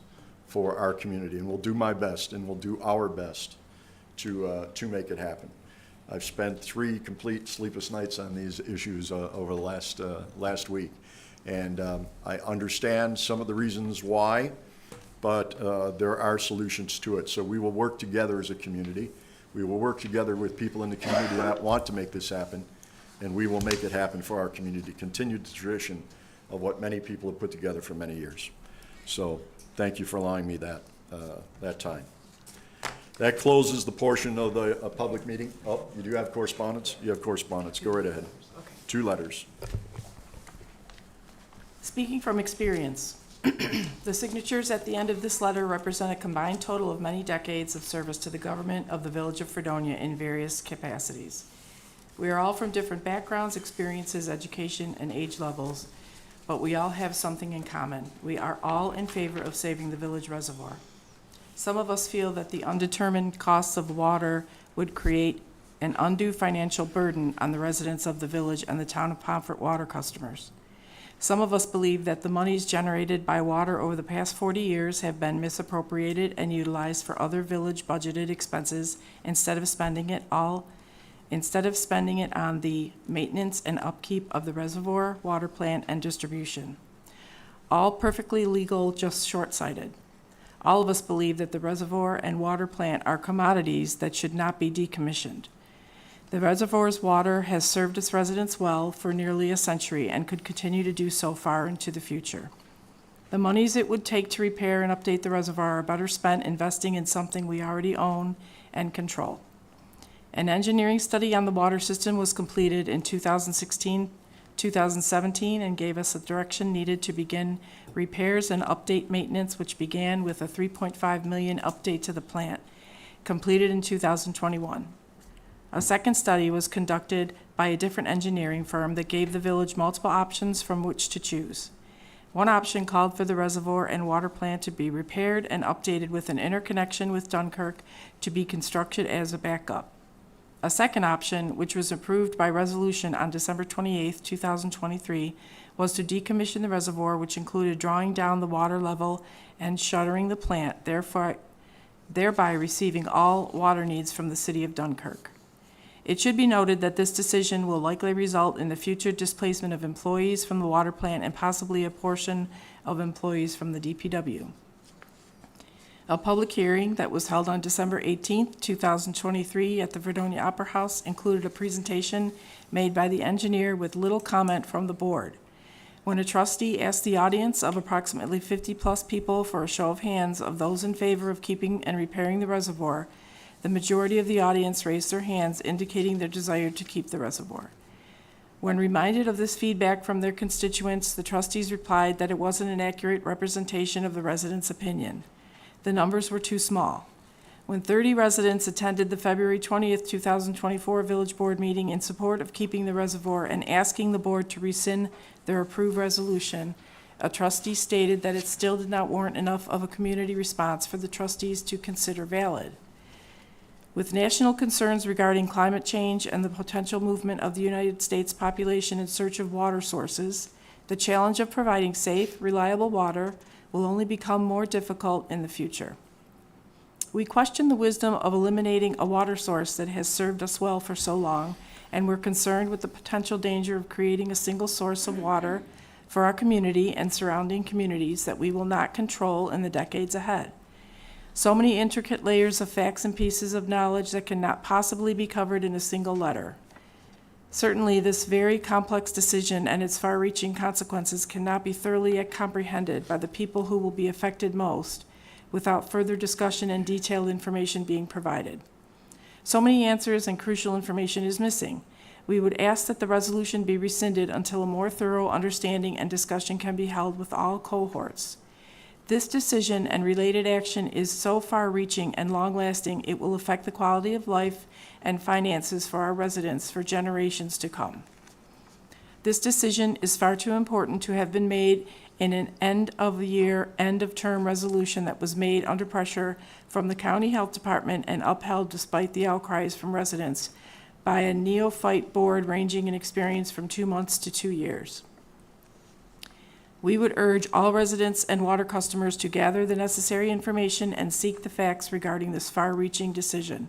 [SPEAKER 1] for our community. And we'll do my best, and we'll do our best to make it happen. I've spent 3 complete sleepless nights on these issues over the last week. And I understand some of the reasons why, but there are solutions to it. So we will work together as a community. We will work together with people in the community that want to make this happen, and we will make it happen for our community, continue the tradition of what many people have put together for many years. So thank you for allowing me that time. That closes the portion of the public meeting. Oh, you do have correspondence? You have correspondence. Go right ahead.
[SPEAKER 2] Okay.
[SPEAKER 1] 2 letters.
[SPEAKER 2] Speaking from experience, the signatures at the end of this letter represent a combined total of many decades of service to the government of the Village of Fredonia in various capacities. We are all from different backgrounds, experiences, education, and age levels, but we all have something in common. We are all in favor of saving the village reservoir. Some of us feel that the undetermined costs of water would create an undue financial burden on the residents of the village and the town of Pomfret water customers. Some of us believe that the monies generated by water over the past 40 years have been misappropriated and utilized for other village budgeted expenses instead of spending it on the maintenance and upkeep of the reservoir, water plant, and distribution. All perfectly legal, just short-sighted. All of us believe that the reservoir and water plant are commodities that should not be decommissioned. The reservoir's water has served its residents well for nearly a century and could continue to do so far into the future. The monies it would take to repair and update the reservoir are better spent investing in something we already own and control. An engineering study on the water system was completed in 2016-2017 and gave us the direction needed to begin repairs and update maintenance, which began with a $3.5 million update to the plant, completed in 2021. A second study was conducted by a different engineering firm that gave the village multiple options from which to choose. One option called for the reservoir and water plant to be repaired and updated with an interconnection with Dunkirk to be constructed as a backup. A second option, which was approved by resolution on December 28, 2023, was to decommission the reservoir, which included drawing down the water level and shuttering the plant, thereby receiving all water needs from the city of Dunkirk. It should be noted that this decision will likely result in the future displacement of employees from the water plant and possibly a portion of employees from the DPW. A public hearing that was held on December 18th, 2023 at the Fredonia Opera House included a presentation made by the engineer with little comment from the board. When a trustee asked the audience of approximately 50-plus people for a show of hands of those in favor of keeping and repairing the reservoir, the majority of the audience raised their hands, indicating their desire to keep the reservoir. When reminded of this feedback from their constituents, the trustees replied that it wasn't an accurate representation of the residents' opinion. The numbers were too small. When 30 residents attended the February 20th, 2024 Village Board meeting in support of keeping the reservoir and asking the board to rescind their approved resolution, a trustee stated that it still did not warrant enough of a community response for the trustees to consider valid. With national concerns regarding climate change and the potential movement of the United States population in search of water sources, the challenge of providing safe, reliable water will only become more difficult in the future. We question the wisdom of eliminating a water source that has served us well for so long, and we're concerned with the potential danger of creating a single source of water for our community and surrounding communities that we will not control in the decades ahead. So many intricate layers of facts and pieces of knowledge that cannot possibly be covered in a single letter. Certainly, this very complex decision and its far-reaching consequences cannot be thoroughly comprehended by the people who will be affected most without further discussion and detailed information being provided. So many answers and crucial information is missing. We would ask that the resolution be rescinded until a more thorough understanding and discussion can be held with all cohorts. This decision and related action is so far-reaching and long-lasting, it will affect the quality of life and finances for our residents for generations to come. This decision is far too important to have been made in an end-of-the-year, end-of-term resolution that was made under pressure from the County Health Department and upheld despite the outcries from residents by a neophyte board ranging in experience from 2 months to 2 years. We would urge all residents and water customers to gather the necessary information and seek the facts regarding this far-reaching decision.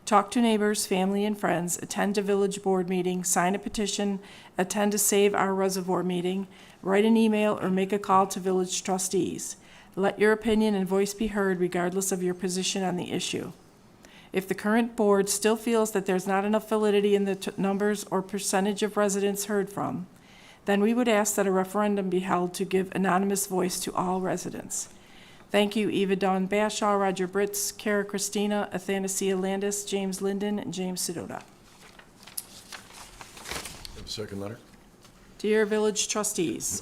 [SPEAKER 2] Talk to neighbors, family, and friends, attend a village board meeting, sign a petition, attend a Save Our Reservoir meeting, write an email, or make a call to village trustees. Let your opinion and voice be heard regardless of your position on the issue. If the current board still feels that there's not enough validity in the numbers or percentage of residents heard from, then we would ask that a referendum be held to give anonymous voice to all residents. Thank you, Eva Dawn Bashaw, Roger Britz, Kara Christina, Athanasia Landis, James Linden, and James Sedota.
[SPEAKER 1] Second letter.
[SPEAKER 2] Dear Village Trustees,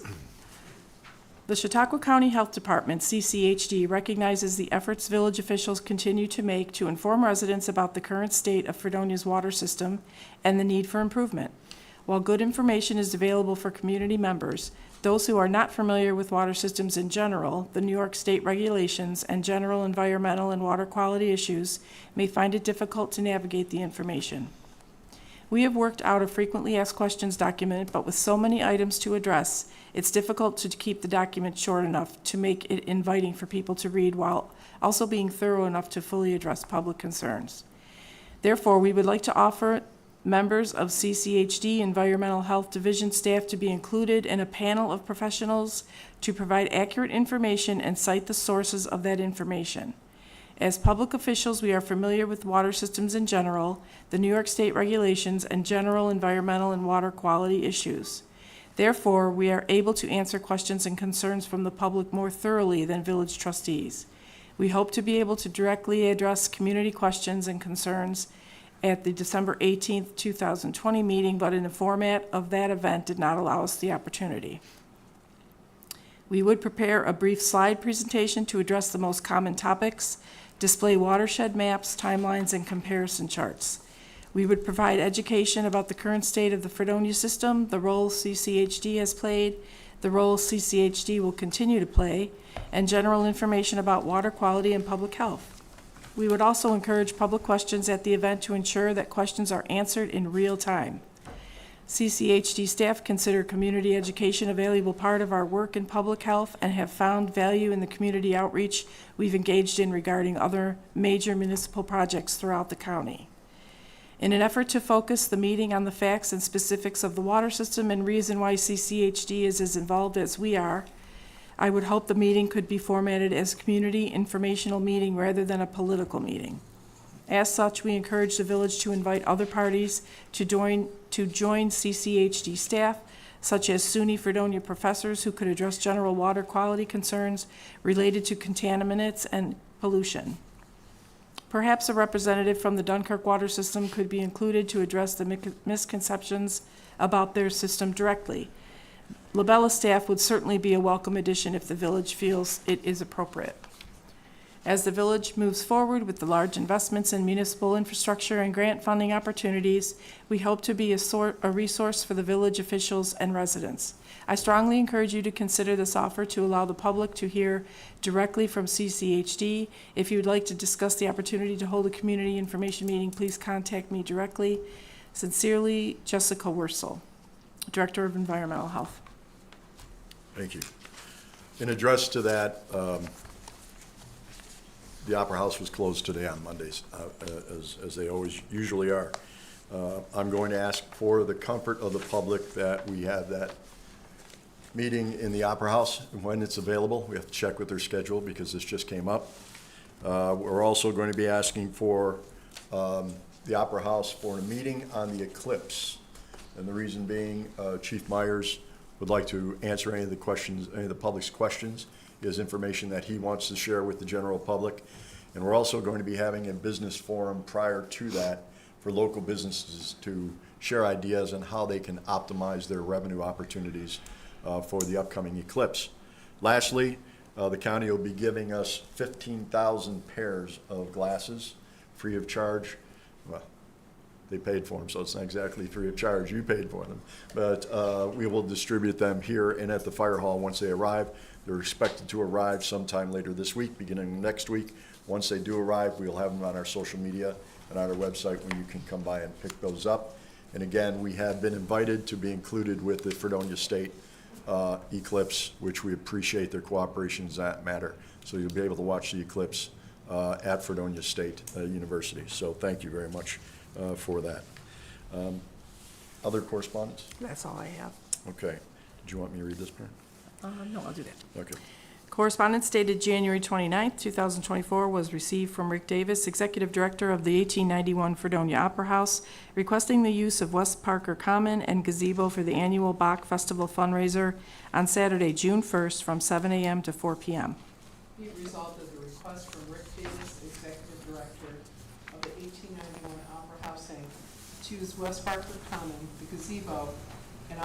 [SPEAKER 2] the Chautauqua County Health Department, CCHD, recognizes the efforts village officials continue to make to inform residents about the current state of Fredonia's water system and the need for improvement. While good information is available for community members, those who are not familiar with water systems in general, the New York State regulations, and general environmental and water quality issues may find it difficult to navigate the information. We have worked out a frequently asked questions document, but with so many items to address, it's difficult to keep the document short enough to make it inviting for people to read while also being thorough enough to fully address public concerns. Therefore, we would like to offer members of CCHD Environmental Health Division staff to be included in a panel of professionals to provide accurate information and cite the sources of that information. As public officials, we are familiar with water systems in general, the New York State regulations, and general environmental and water quality issues. Therefore, we are able to answer questions and concerns from the public more thoroughly than village trustees. We hope to be able to directly address community questions and concerns at the December 18th, 2020 meeting, but in the format of that event did not allow us the opportunity. We would prepare a brief slide presentation to address the most common topics, display watershed maps, timelines, and comparison charts. We would provide education about the current state of the Fredonia system, the role CCHD has played, the role CCHD will continue to play, and general information about water quality and public health. We would also encourage public questions at the event to ensure that questions are answered in real time. CCHD staff consider community education a valuable part of our work in public health and have found value in the community outreach we've engaged in regarding other major municipal projects throughout the county. In an effort to focus the meeting on the facts and specifics of the water system and reason why CCHD is as involved as we are, I would hope the meeting could be formatted as a community informational meeting rather than a political meeting. As such, we encourage the village to invite other parties to join CCHD staff, such as SUNY Fredonia professors who could address general water quality concerns related to contaminants and pollution. Perhaps a representative from the Dunkirk water system could be included to address the misconceptions about their system directly. Labella staff would certainly be a welcome addition if the village feels it is appropriate. As the village moves forward with the large investments in municipal infrastructure and grant funding opportunities, we hope to be a resource for the village officials and residents. I strongly encourage you to consider this offer to allow the public to hear directly from CCHD. If you would like to discuss the opportunity to hold a community information meeting, please contact me directly. Sincerely, Jessica Wursel, Director of Environmental Health.
[SPEAKER 1] Thank you. In address to that, the Opera House was closed today on Mondays, as they always usually are. I'm going to ask for the comfort of the public that we have that meeting in the Opera House when it's available. We have to check with their schedule because this just came up. We're also going to be asking for the Opera House for a meeting on the eclipse. And the reason being, Chief Myers would like to answer any of the questions, any of the public's questions. He has information that he wants to share with the general public. And we're also going to be having a business forum prior to that for local businesses to share ideas on how they can optimize their revenue opportunities for the upcoming eclipse. Lastly, the county will be giving us 15,000 pairs of glasses free of charge. Well, they paid for them, so it's not exactly free of charge. You paid for them. But we will distribute them here and at the fire hall once they arrive. They're expected to arrive sometime later this week, beginning next week. Once they do arrive, we'll have them on our social media and on our website where you can come by and pick those up. And again, we have been invited to be included with the Fredonia State eclipse, which we appreciate their cooperation in that matter. So you'll be able to watch the eclipse at Fredonia State University. So thank you very much for that. Other correspondence?
[SPEAKER 2] That's all I have.
[SPEAKER 1] Okay. Did you want me to read this part?
[SPEAKER 2] No, I'll do that.
[SPEAKER 1] Okay.
[SPEAKER 2] Correspondence dated January 29th, 2024 was received from Rick Davis, Executive Director of the 1891 Fredonia Opera House, requesting the use of West Parker Common and gazebo for the annual Bach Festival fundraiser on Saturday, June 1st from 7 a.m. to 4 p.m.
[SPEAKER 21] Be it resolved that the request from Rick Davis, Executive Director of the 1891 Opera House, Inc., to use West Parker Common, the gazebo, and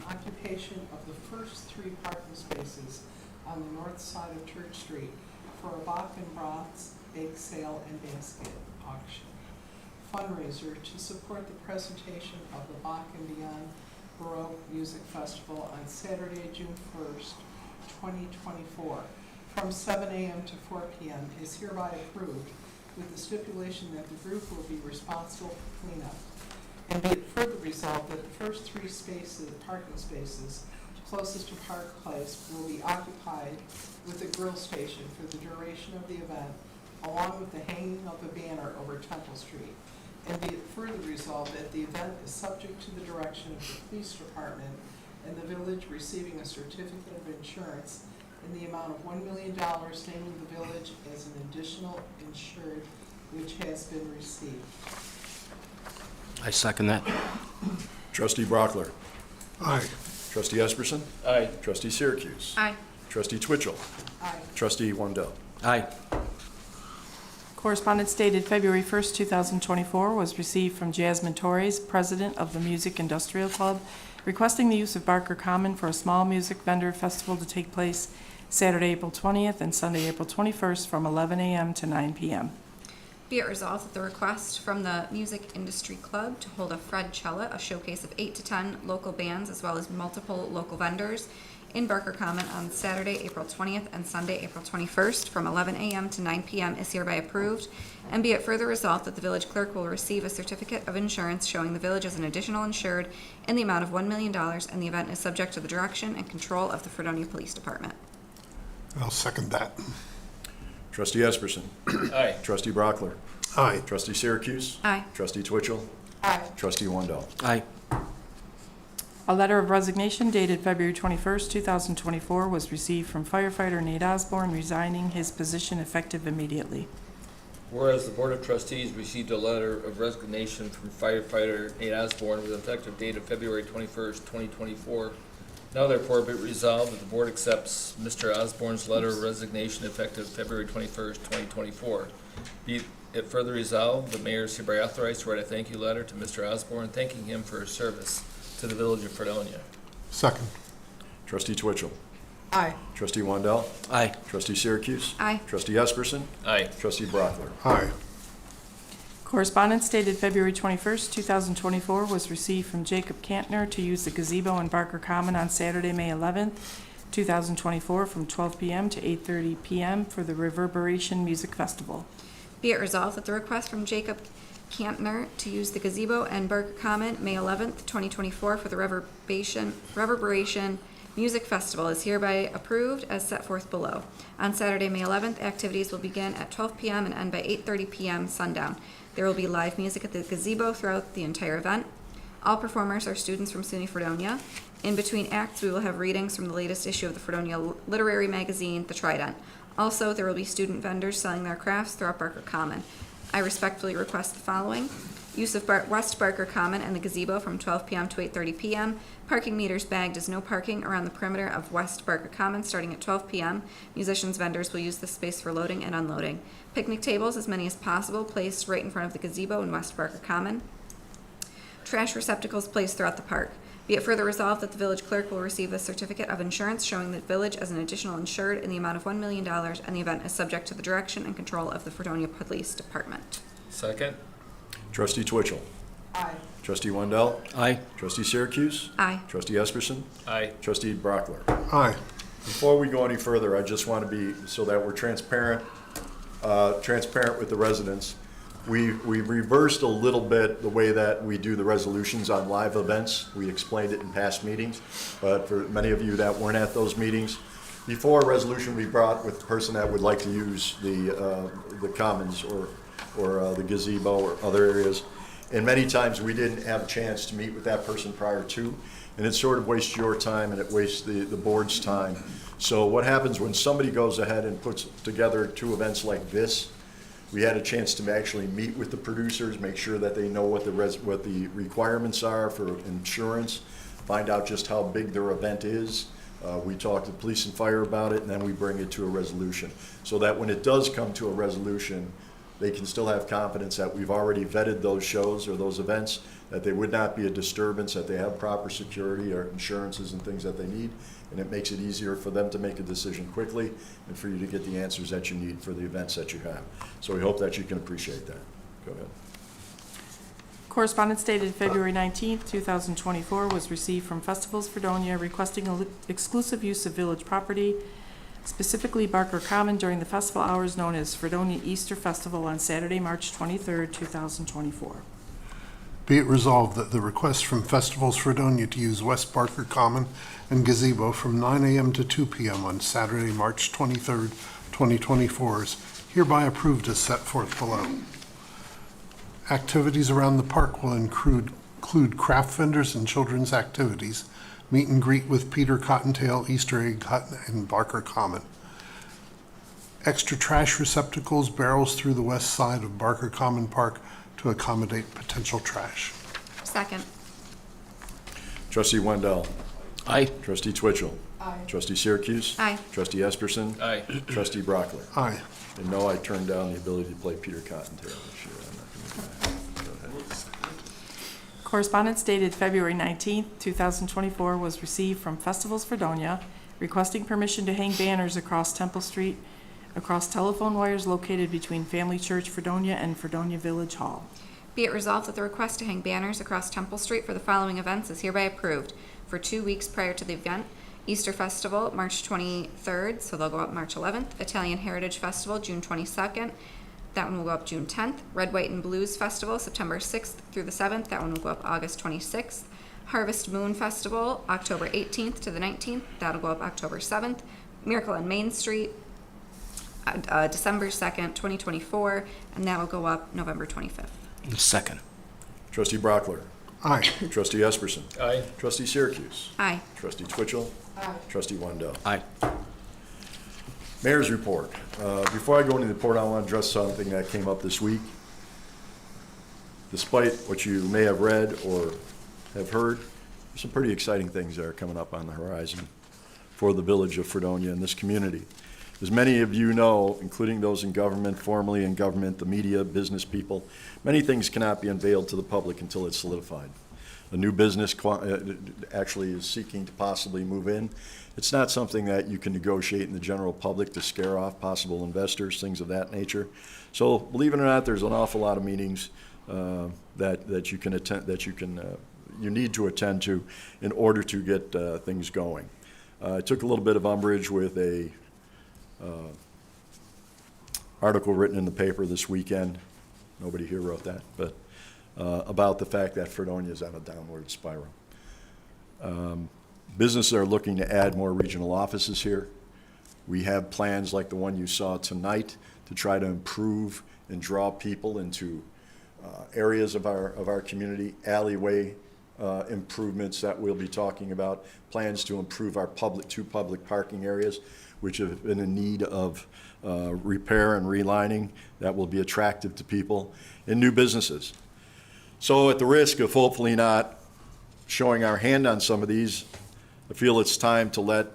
[SPEAKER 21] occupation of the first 3 parking spaces on the north side of Church Street for a Bach and Broths bake sale and basket auction. Fundraiser to support the presentation of the Bach and Beyond Baroque Music Festival on Saturday, June 1st, 2024, from 7 a.m. to 4 p.m. is hereby approved with the stipulation that the group will be responsible for cleanup. And be it further resolved that the first 3 spaces, parking spaces, closest to Park Place will be occupied with a grill station for the duration of the event, along with the hanging of a banner over Temple Street. And be it further resolved that the event is subject to the direction of the police department and the village receiving a certificate of insurance in the amount of $1 million, naming the village as an additional insured, which has been received.
[SPEAKER 10] I second that.
[SPEAKER 1] Trustee Brockler.
[SPEAKER 11] Aye.
[SPEAKER 1] Trustee Esperson.
[SPEAKER 7] Aye.
[SPEAKER 1] Trustee Syracuse.
[SPEAKER 3] Aye.
[SPEAKER 1] Trustee Twitchell.
[SPEAKER 21] Aye.
[SPEAKER 1] Trustee Wendell.
[SPEAKER 10] Aye.
[SPEAKER 2] Correspondence dated February 1st, 2024 was received from Jasmine Torres, President of the Music Industrial Club, requesting the use of Barker Common for a small music vendor festival to take place Saturday, April 20th and Sunday, April 21st from 11 a.m. to 9 p.m.
[SPEAKER 3] Be it resolved that the request from the Music Industry Club to hold a Fredcella, a showcase of 8 to 10 local bands as well as multiple local vendors in Barker Common on Saturday, April 20th and Sunday, April 21st from 11 a.m. to 9 p.m. is hereby approved. And be it further resolved that the village clerk will receive a certificate of insurance showing the village as an additional insured in the amount of $1 million, and the event is subject to the direction and control of the Fredonia Police Department.
[SPEAKER 11] I'll second that.
[SPEAKER 1] Trustee Esperson.
[SPEAKER 7] Aye.
[SPEAKER 1] Trustee Brockler.
[SPEAKER 11] Aye.
[SPEAKER 1] Trustee Syracuse.
[SPEAKER 3] Aye.
[SPEAKER 1] Trustee Twitchell.
[SPEAKER 21] Aye.
[SPEAKER 1] Trustee Wendell.
[SPEAKER 10] Aye.
[SPEAKER 2] A letter of resignation dated February 21st, 2024 was received from firefighter Nate Osborne resigning his position effective immediately.
[SPEAKER 7] Whereas the Board of Trustees received a letter of resignation from firefighter Nate Osborne with an effective date of February 21st, 2024. Now therefore be resolved that the Board accepts Mr. Osborne's letter of resignation effective February 21st, 2024. Be it further resolved, the mayor is hereby authorized to write a thank you letter to Mr. Osborne, thanking him for his service to the Village of Fredonia.
[SPEAKER 11] Second.
[SPEAKER 1] Trustee Twitchell.
[SPEAKER 21] Aye.
[SPEAKER 1] Trustee Wendell.
[SPEAKER 10] Aye.
[SPEAKER 1] Trustee Syracuse.
[SPEAKER 3] Aye.
[SPEAKER 1] Trustee Esperson.
[SPEAKER 7] Aye.
[SPEAKER 1] Trustee Brockler.
[SPEAKER 11] Aye.
[SPEAKER 2] Correspondence dated February 21st, 2024 was received from Jacob Cantner to use the gazebo on Barker Common on Saturday, May 11th, 2024 from 12 p.m. to 8:30 p.m. for the Reverberation Music Festival.
[SPEAKER 3] Be it resolved that the request from Jacob Cantner to use the gazebo and Barker Common, May 11th, 2024 for the Reverberation Music Festival is hereby approved as set forth below. On Saturday, May 11th, activities will begin at 12 p.m. and end by 8:30 p.m. sundown. There will be live music at the gazebo throughout the entire event. All performers are students from SUNY Fredonia. In between acts, we will have readings from the latest issue of the Fredonia literary magazine, The Trident. Also, there will be student vendors selling their crafts throughout Barker Common. I respectfully request the following. Use of West Barker Common and the gazebo from 12 p.m. to 8:30 p.m. Parking meters bagged as no parking around the perimeter of West Barker Common starting at 12 p.m. Musicians, vendors will use the space for loading and unloading. Picnic tables, as many as possible, placed right in front of the gazebo in West Barker Common. Trash receptacles placed throughout the park. Be it further resolved that the village clerk will receive a certificate of insurance showing the village as an additional insured in the amount of $1 million, and the event is subject to the direction and control of the Fredonia Police Department.
[SPEAKER 7] Second.
[SPEAKER 1] Trustee Twitchell.
[SPEAKER 21] Aye.
[SPEAKER 1] Trustee Wendell.
[SPEAKER 10] Aye.
[SPEAKER 1] Trustee Syracuse.
[SPEAKER 3] Aye.
[SPEAKER 1] Trustee Esperson.
[SPEAKER 7] Aye.
[SPEAKER 1] Trustee Brockler.
[SPEAKER 11] Aye.
[SPEAKER 1] Before we go any further, I just want to be, so that we're transparent with the residents. We've reversed a little bit the way that we do the resolutions on live events. We explained it in past meetings, but for many of you that weren't at those meetings, before a resolution we brought with the person that would like to use the commons or the gazebo or other areas. And many times we didn't have a chance to meet with that person prior to, and it sort of wastes your time and it wastes the board's time. So what happens when somebody goes ahead and puts together two events like this, we had a chance to actually meet with the producers, make sure that they know what the requirements are for insurance, find out just how big their event is. We talk to police and fire about it, and then we bring it to a resolution. So that when it does come to a resolution, they can still have confidence that we've already vetted those shows or those events, that they would not be a disturbance, that they have proper security or insurances and things that they need, and it makes it easier for them to make a decision quickly and for you to get the answers that you need for the events that you have. So we hope that you can appreciate that. Go ahead.
[SPEAKER 2] Correspondence dated February 19th, 2024 was received from Festivals Fredonia requesting exclusive use of village property, specifically Barker Common, during the festival hours known as Fredonia Easter Festival on Saturday, March 23rd, 2024.
[SPEAKER 11] Be it resolved that the request from Festivals Fredonia to use West Barker Common and gazebo from 9 a.m. to 2 p.m. on Saturday, March 23rd, 2024 is hereby approved as set forth below. Activities around the park will include craft vendors and children's activities, meet and greet with Peter Cottontail, Easter Egg Hut, and Barker Common. Extra trash receptacles, barrels through the west side of Barker Common Park to accommodate potential trash.
[SPEAKER 3] Second.
[SPEAKER 1] Trustee Wendell.
[SPEAKER 10] Aye.
[SPEAKER 1] Trustee Twitchell.
[SPEAKER 21] Aye.
[SPEAKER 1] Trustee Syracuse.
[SPEAKER 3] Aye.
[SPEAKER 1] Trustee Esperson.
[SPEAKER 7] Aye.
[SPEAKER 1] Trustee Brockler.
[SPEAKER 11] Aye.
[SPEAKER 1] And no, I turned down the ability to play Peter Cottontail this year. I'm not going to do that. Go ahead.
[SPEAKER 2] Correspondence dated February 19th, 2024 was received from Festivals Fredonia requesting permission to hang banners across Temple Street, across telephone wires located between Family Church Fredonia and Fredonia Village Hall.
[SPEAKER 3] Be it resolved that the request to hang banners across Temple Street for the following events is hereby approved. For 2 weeks prior to the event, Easter Festival, March 23rd, so they'll go up March 11th. Italian Heritage Festival, June 22nd. That one will go up June 10th. Red, White, and Blues Festival, September 6th through the 7th. That one will go up August 26th. Harvest Moon Festival, October 18th to the 19th. That'll go up October 7th. Miracle on Main Street, December 2nd, 2024, and that will go up November 25th.
[SPEAKER 10] Second.
[SPEAKER 1] Trustee Brockler.
[SPEAKER 18] Aye.
[SPEAKER 1] Trustee Esperson.
[SPEAKER 7] Aye.
[SPEAKER 1] Trustee Syracuse.
[SPEAKER 3] Aye.
[SPEAKER 1] Trustee Twitchell.
[SPEAKER 21] Aye.
[SPEAKER 1] Trustee Wendell.
[SPEAKER 10] Aye.
[SPEAKER 1] Mayor's report. Before I go into the report, I want to address something that came up this week. Despite what you may have read or have heard, there's some pretty exciting things that are coming up on the horizon for the Village of Fredonia and this community. As many of you know, including those in government, formerly in government, the media, business people, many things cannot be unveiled to the public until it's solidified. A new business actually is seeking to possibly move in. It's not something that you can negotiate in the general public to scare off possible investors, things of that nature. So believe it or not, there's an awful lot of meetings that you can attend, you need to attend to in order to get things going. I took a little bit of umbrage with a article written in the paper this weekend. Nobody here wrote that, but about the fact that Fredonia is on a downward spiral. Businesses are looking to add more regional offices here. We have plans like the one you saw tonight to try to improve and draw people into areas of our community, alleyway improvements that we'll be talking about, plans to improve our two public parking areas, which have been in need of repair and relining that will be attractive to people, and new businesses. So at the risk of hopefully not showing our hand on some of these, I feel it's time to let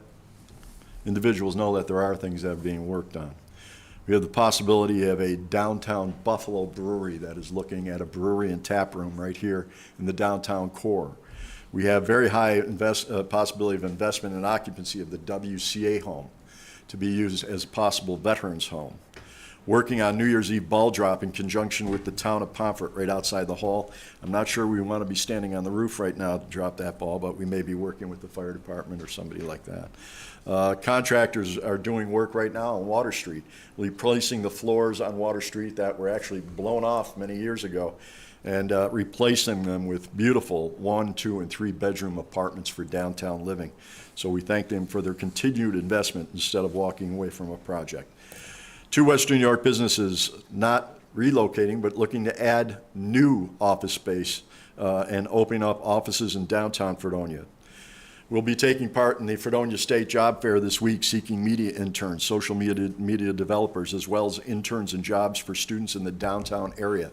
[SPEAKER 1] individuals know that there are things that are being worked on. We have the possibility of a downtown Buffalo brewery that is looking at a brewery and tap room right here in the downtown core. We have very high possibility of investment and occupancy of the WCA home to be used as a possible veterans home. Working on New Year's Eve ball drop in conjunction with the town of Pomfret right outside the hall. I'm not sure we want to be standing on the roof right now to drop that ball, but we may be working with the fire department or somebody like that. Contractors are doing work right now on Water Street, replacing the floors on Water Street that were actually blown off many years ago, and replacing them with beautiful 1, 2, and 3 bedroom apartments for downtown living. So we thank them for their continued investment instead of walking away from a project. 2 Western New York businesses not relocating, but looking to add new office space and opening up offices in downtown Fredonia. We'll be taking part in the Fredonia State Job Fair this week, seeking media interns, social media developers, as well as interns and jobs for students in the downtown area.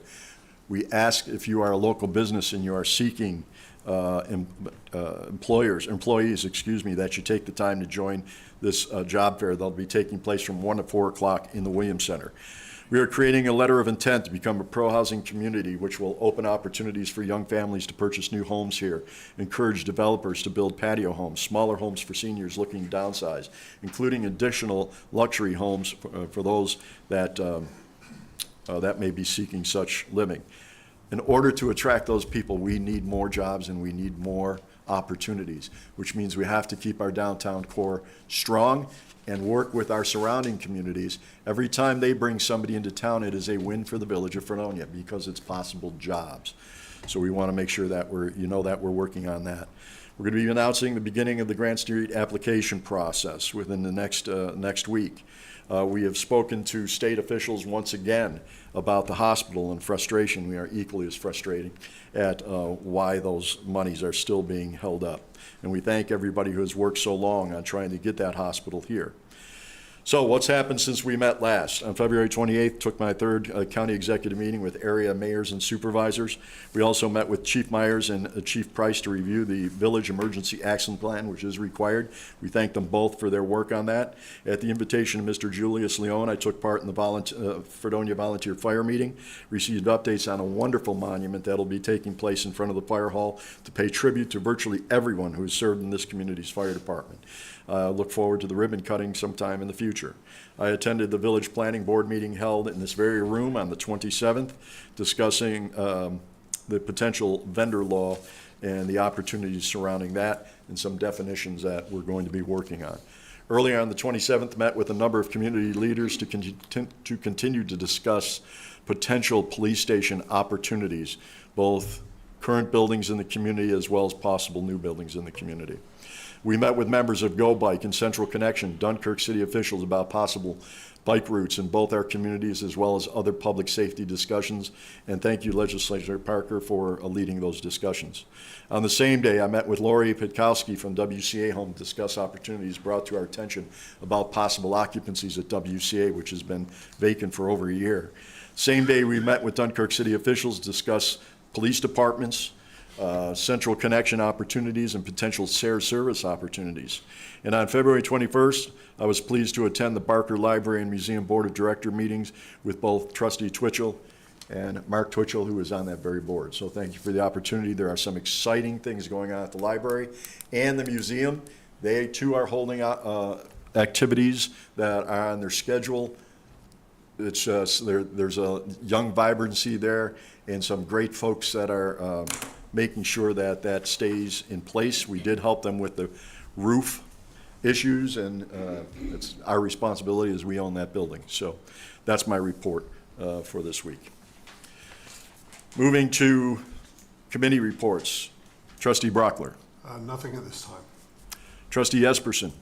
[SPEAKER 1] We ask if you are a local business and you are seeking employees, that you take the time to join this job fair. They'll be taking place from 1 to 4 o'clock in the Williams Center. We are creating a letter of intent to become a pro-housing community, which will open opportunities for young families to purchase new homes here, encourage developers to build patio homes, smaller homes for seniors looking to downsize, including additional luxury homes for those that may be seeking such living. In order to attract those people, we need more jobs and we need more opportunities, which means we have to keep our downtown core strong and work with our surrounding communities. Every time they bring somebody into town, it is a win for the Village of Fredonia because it's possible jobs. So we want to make sure that we're working on that. We're going to be announcing the beginning of the Grant Street application process within the next week. We have spoken to state officials once again about the hospital and frustration. We are equally as frustrated at why those monies are still being held up. And we thank everybody who has worked so long on trying to get that hospital here. So what's happened since we met last? On February 28th, took my 3rd county executive meeting with area mayors and supervisors. We also met with Chief Myers and Chief Price to review the Village Emergency Action Plan, which is required. We thank them both for their work on that. At the invitation of Mr. Julius Leone, I took part in the Fredonia Volunteer Fire Meeting, received updates on a wonderful monument that will be taking place in front of the fire hall to pay tribute to virtually everyone who has served in this community's fire department. Look forward to the ribbon cutting sometime in the future. I attended the Village Planning Board meeting held in this very room on the 27th, discussing the potential vendor law and the opportunities surrounding that and some definitions that we're going to be working on. Earlier on the 27th, met with a number of community leaders to continue to discuss potential police station opportunities, both current buildings in the community as well as possible new buildings in the community. We met with members of Go Bike and Central Connection, Dunkirk city officials about possible bike routes in both our communities as well as other public safety discussions. And thank you, Legislator Parker, for leading those discussions. On the same day, I met with Lori Pitkowski from WCA Home to discuss opportunities brought to our attention about possible occupancies at WCA, which has been vacant for over a year. Same day, we met with Dunkirk City officials to discuss police departments, central connection opportunities, and potential shared service opportunities. And on February 21st, I was pleased to attend the Barker Library and Museum Board of Director meetings with both Trustee Twitchell and Mark Twitchell, who is on that very board. So thank you for the opportunity. There are some exciting things going on at the library and the museum. They too are holding activities that are on their schedule. It's there's a young vibrancy there and some great folks that are making sure that that stays in place. We did help them with the roof issues, and it's our responsibility as we own that building. So that's my report for this week. Moving to committee reports. Trustee Brockler.
[SPEAKER 9] Nothing at this time.
[SPEAKER 1] Trustee Esperson.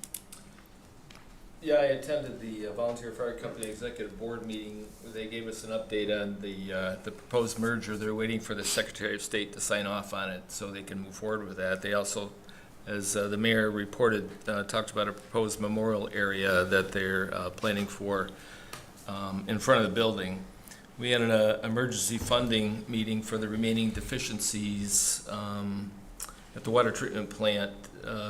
[SPEAKER 7] Yeah, I attended the Volunteer Fire Company Executive Board meeting. They gave us an update on the proposed merger. They're waiting for the Secretary of State to sign off on it so they can move forward with that. They also, as the mayor reported, talked about a proposed memorial area that they're planning for in front of the building. We had an emergency funding meeting for the remaining deficiencies at the water treatment plant.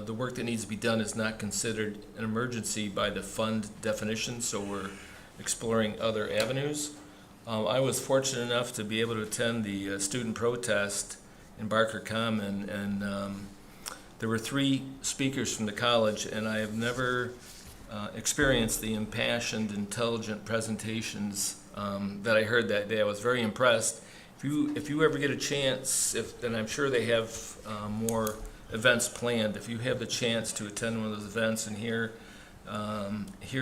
[SPEAKER 7] The work that needs to be done is not considered an emergency by the fund definition, so we're exploring other avenues. I was fortunate enough to be able to attend the student protest in Barker Common, and there were 3 speakers from the college, and I have never experienced the impassioned, intelligent presentations that I heard that day. I was very impressed. If you ever get a chance, and I'm sure they have more events planned, if you have the chance to attend one of those events and hear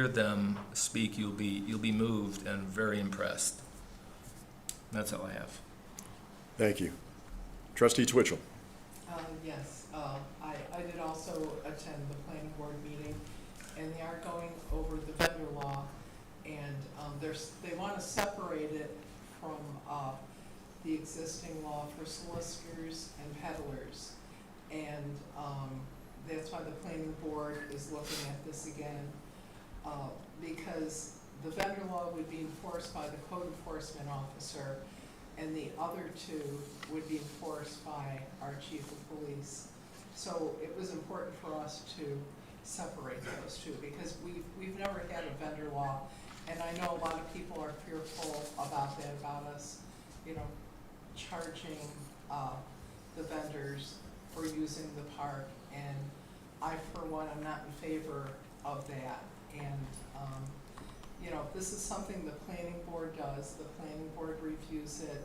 [SPEAKER 7] them speak, you'll be moved and very impressed. That's all I have.
[SPEAKER 1] Thank you. Trustee Twitchell.
[SPEAKER 21] Yes, I did also attend the planning board meeting, and they are going over the vendor law, and they want to separate it from the existing law for solicitors and peddlers. And that's why the planning board is looking at this again, because the vendor law would be enforced by the code enforcement officer, and the other 2 would be enforced by our chief of police. So it was important for us to separate those 2, because we've never had a vendor law, and I know a lot of people are fearful about that, about us, charging the vendors for using the park, and I, for one, am not in favor of that. And this is something the planning board does. The planning board reviews it,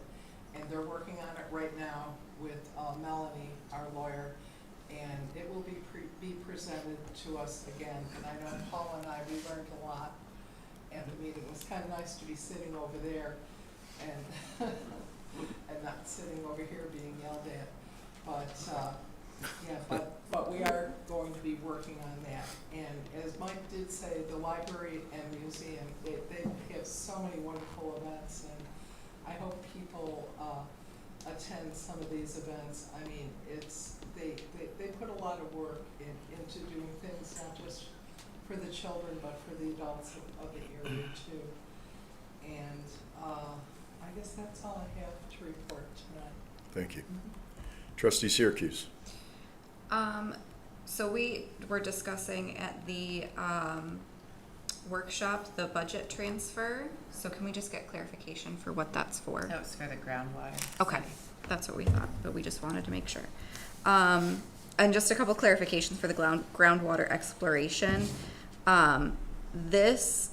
[SPEAKER 21] and they're working on it right now with Melanie, our lawyer, and it will be presented to us again. And I know Paul and I, we learned a lot at the meeting. It was kind of nice to be sitting over there and and not sitting over here being yelled at. But we are going to be working on that. And as Mike did say, the library and museum, they have so many wonderful events, and I hope people attend some of these events. I mean, they put a lot of work into doing things, not just for the children, but for the adults of the area too. And I guess that's all I have to report tonight.
[SPEAKER 1] Thank you. Trustee Syracuse.
[SPEAKER 3] So we were discussing at the workshop the budget transfer. So can we just get clarification for what that's for?
[SPEAKER 2] That was for the groundwater.
[SPEAKER 3] Okay, that's what we thought, but we just wanted to make sure. And just a couple clarifications for the groundwater exploration. This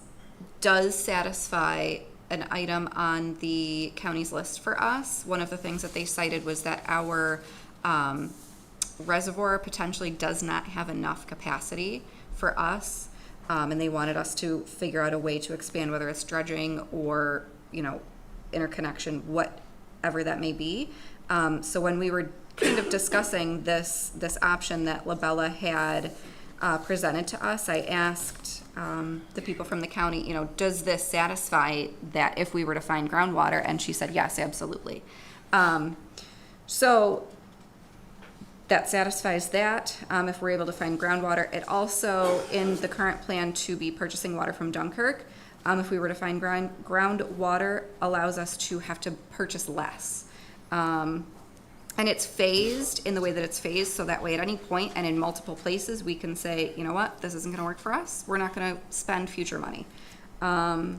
[SPEAKER 3] does satisfy an item on the county's list for us. One of the things that they cited was that our reservoir potentially does not have enough capacity for us, and they wanted us to figure out a way to expand, whether it's dredging or interconnection, whatever that may be. So when we were kind of discussing this option that Labella had presented to us, I asked the people from the county, you know, does this satisfy that if we were to find groundwater? And she said, yes, absolutely. So that satisfies that, if we're able to find groundwater. It also, in the current plan to be purchasing water from Dunkirk, if we were to find groundwater, allows us to have to purchase less. And it's phased in the way that it's phased, so that way at any point and in multiple places, we can say, you know what, this isn't gonna work for us. We're not gonna spend future money. Yeah,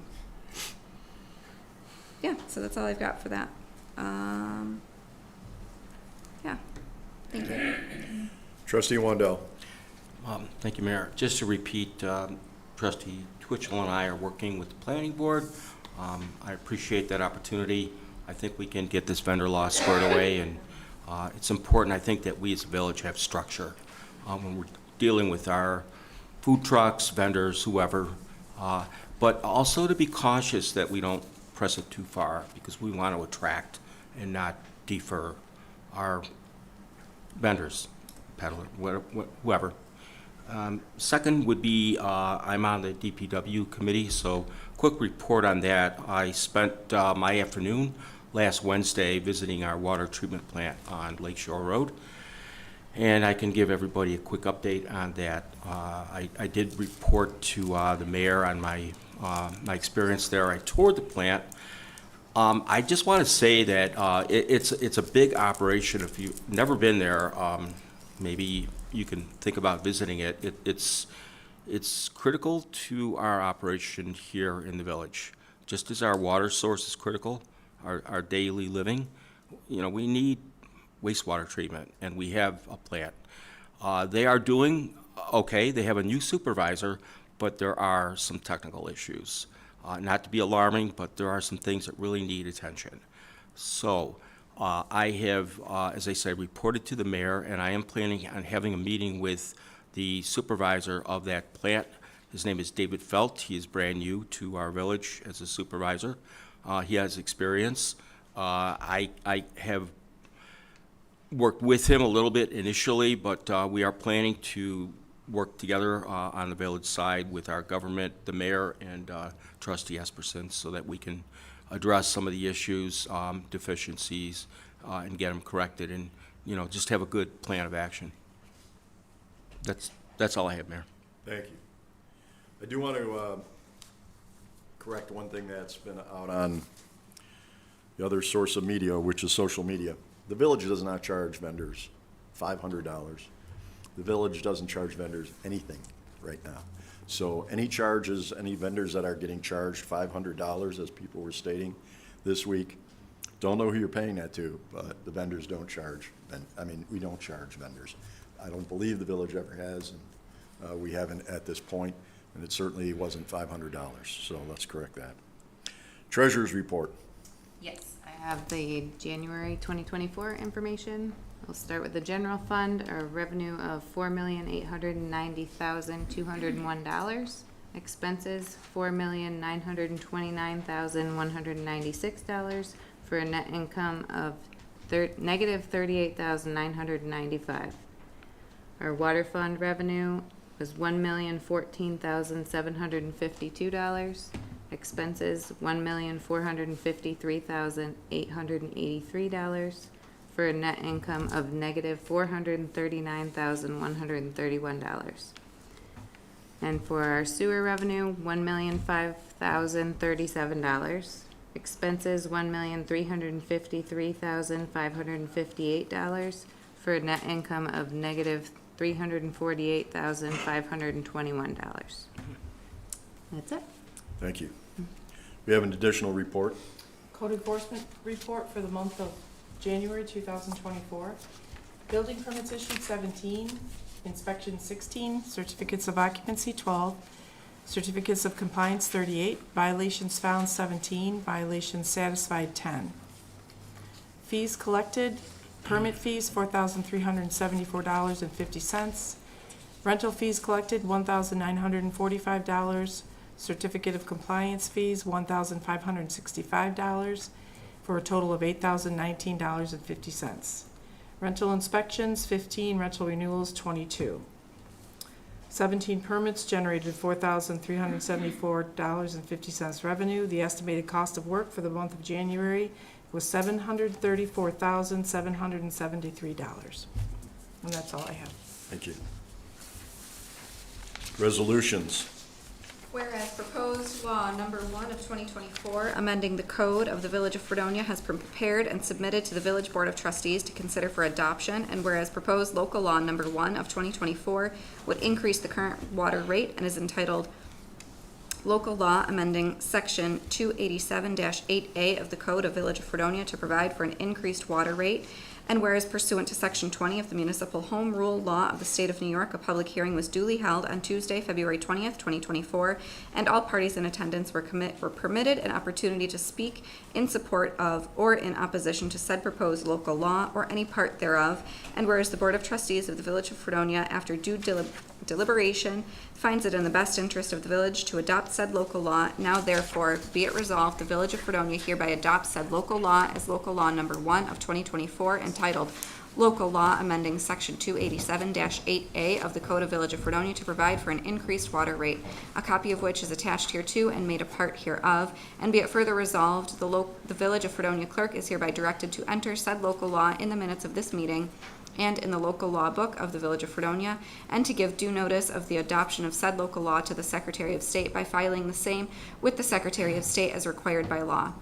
[SPEAKER 3] so that's all I've got for that. Yeah, thank you.
[SPEAKER 1] Trustee Wendell.
[SPEAKER 10] Thank you, Mayor. Just to repeat, Trustee Twitchell and I are working with the Planning Board. I appreciate that opportunity. I think we can get this vendor law squared away, and it's important, I think, that we as a village have structure when we're dealing with our food trucks, vendors, whoever, but also to be cautious that we don't press it too far, because we want to attract and not defer our vendors, peddler, whoever. Second would be, I'm on the DPW committee, so quick report on that. I spent my afternoon last Wednesday visiting our water treatment plant on Lakeshore Road, and I can give everybody a quick update on that. I did report to the mayor on my experience there. I toured the plant. I just want to say that it's a big operation. If you've never been there, maybe you can think about visiting it. It's critical to our operation here in the village. Just as our water source is critical, our daily living, you know, we need wastewater treatment, and we have a plant. They are doing okay. They have a new supervisor, but there are some technical issues. Not to be alarming, but there are some things that really need attention. So I have, as I said, reported to the mayor, and I am planning on having a meeting with the supervisor of that plant. His name is David Felt. He is brand new to our village as a supervisor. He has experience. I have worked with him a little bit initially, but we are planning to work together on the village side with our government, the mayor, and Trustee Esperson, so that we can address some of the issues, deficiencies, and get them corrected, and, you know, just have a good plan of action. That's all I have, Mayor.
[SPEAKER 1] Thank you. I do want to correct one thing that's been out on the other source of media, which is social media. The village does not charge vendors $500. The village doesn't charge vendors anything right now. So any charges, any vendors that are getting charged $500, as people were stating this week, don't know who you're paying that to, but the vendors don't charge. I mean, we don't charge vendors. I don't believe the village ever has, and we haven't at this point, and it certainly wasn't $500, so let's correct that. Treasurer's report.
[SPEAKER 9] Yes, I have the January 2024 information. We'll start with the general fund, our revenue of $4,890,201. Expenses, $4,929,196 for a net income of negative $38,995. Our water fund revenue was $1,014,752. Expenses, $1,453,883. For a net income of negative $439,131. And for our sewer revenue, $1,005,037. Expenses, $1,353,558. For a net income of negative $348,521. That's it.
[SPEAKER 1] Thank you. We have an additional report.
[SPEAKER 2] Code enforcement report for the month of January 2024. Building permits issued 17, inspection 16, certificates of occupancy 12, certificates of compliance 38, violations found 17, violations satisfied 10. Fees collected, permit fees $4,374.50, rental fees collected $1,945, certificate of compliance fees $1,565, for a total of $8,019.50. Rental inspections, 15, rental renewals, 22. 17 permits generated $4,374.50 revenue. The estimated cost of work for the month of January was $734,773. And that's all I have.
[SPEAKER 1] Thank you. Resolutions.
[SPEAKER 3] Whereas proposed law number 1 of 2024, amending the code of the Village of Fredonia, has been prepared and submitted to the Village Board of Trustees to consider for adoption, and whereas proposed local law number 1 of 2024 would increase the current water rate and is entitled Local Law Amending Section 287-8A of the Code of Village of Fredonia to provide for an increased water rate, and whereas pursuant to Section 20 of the Municipal Home Rule Law of the State of New York, a public hearing was duly held on Tuesday, February 20th, 2024, and all parties in attendance were permitted an opportunity to speak in support of or in opposition to said proposed local law or any part thereof, and whereas the Board of Trustees of the Village of Fredonia, after due deliberation, finds it in the best interest of the village to adopt said local law, now therefore be it resolved, the Village of Fredonia hereby adopts said local law as local law number 1 of 2024, entitled Local Law Amending Section 287-8A of the Code of Village of Fredonia to provide for an increased water rate, a copy of which is attached hereto and made a part hereof, and be it further resolved, the Village of Fredonia clerk is hereby directed to enter said local law in the minutes of this meeting and in the local law book of the Village of Fredonia, and to give due notice of the adoption of said local law to the Secretary of State by filing the same with the Secretary of State as required by law.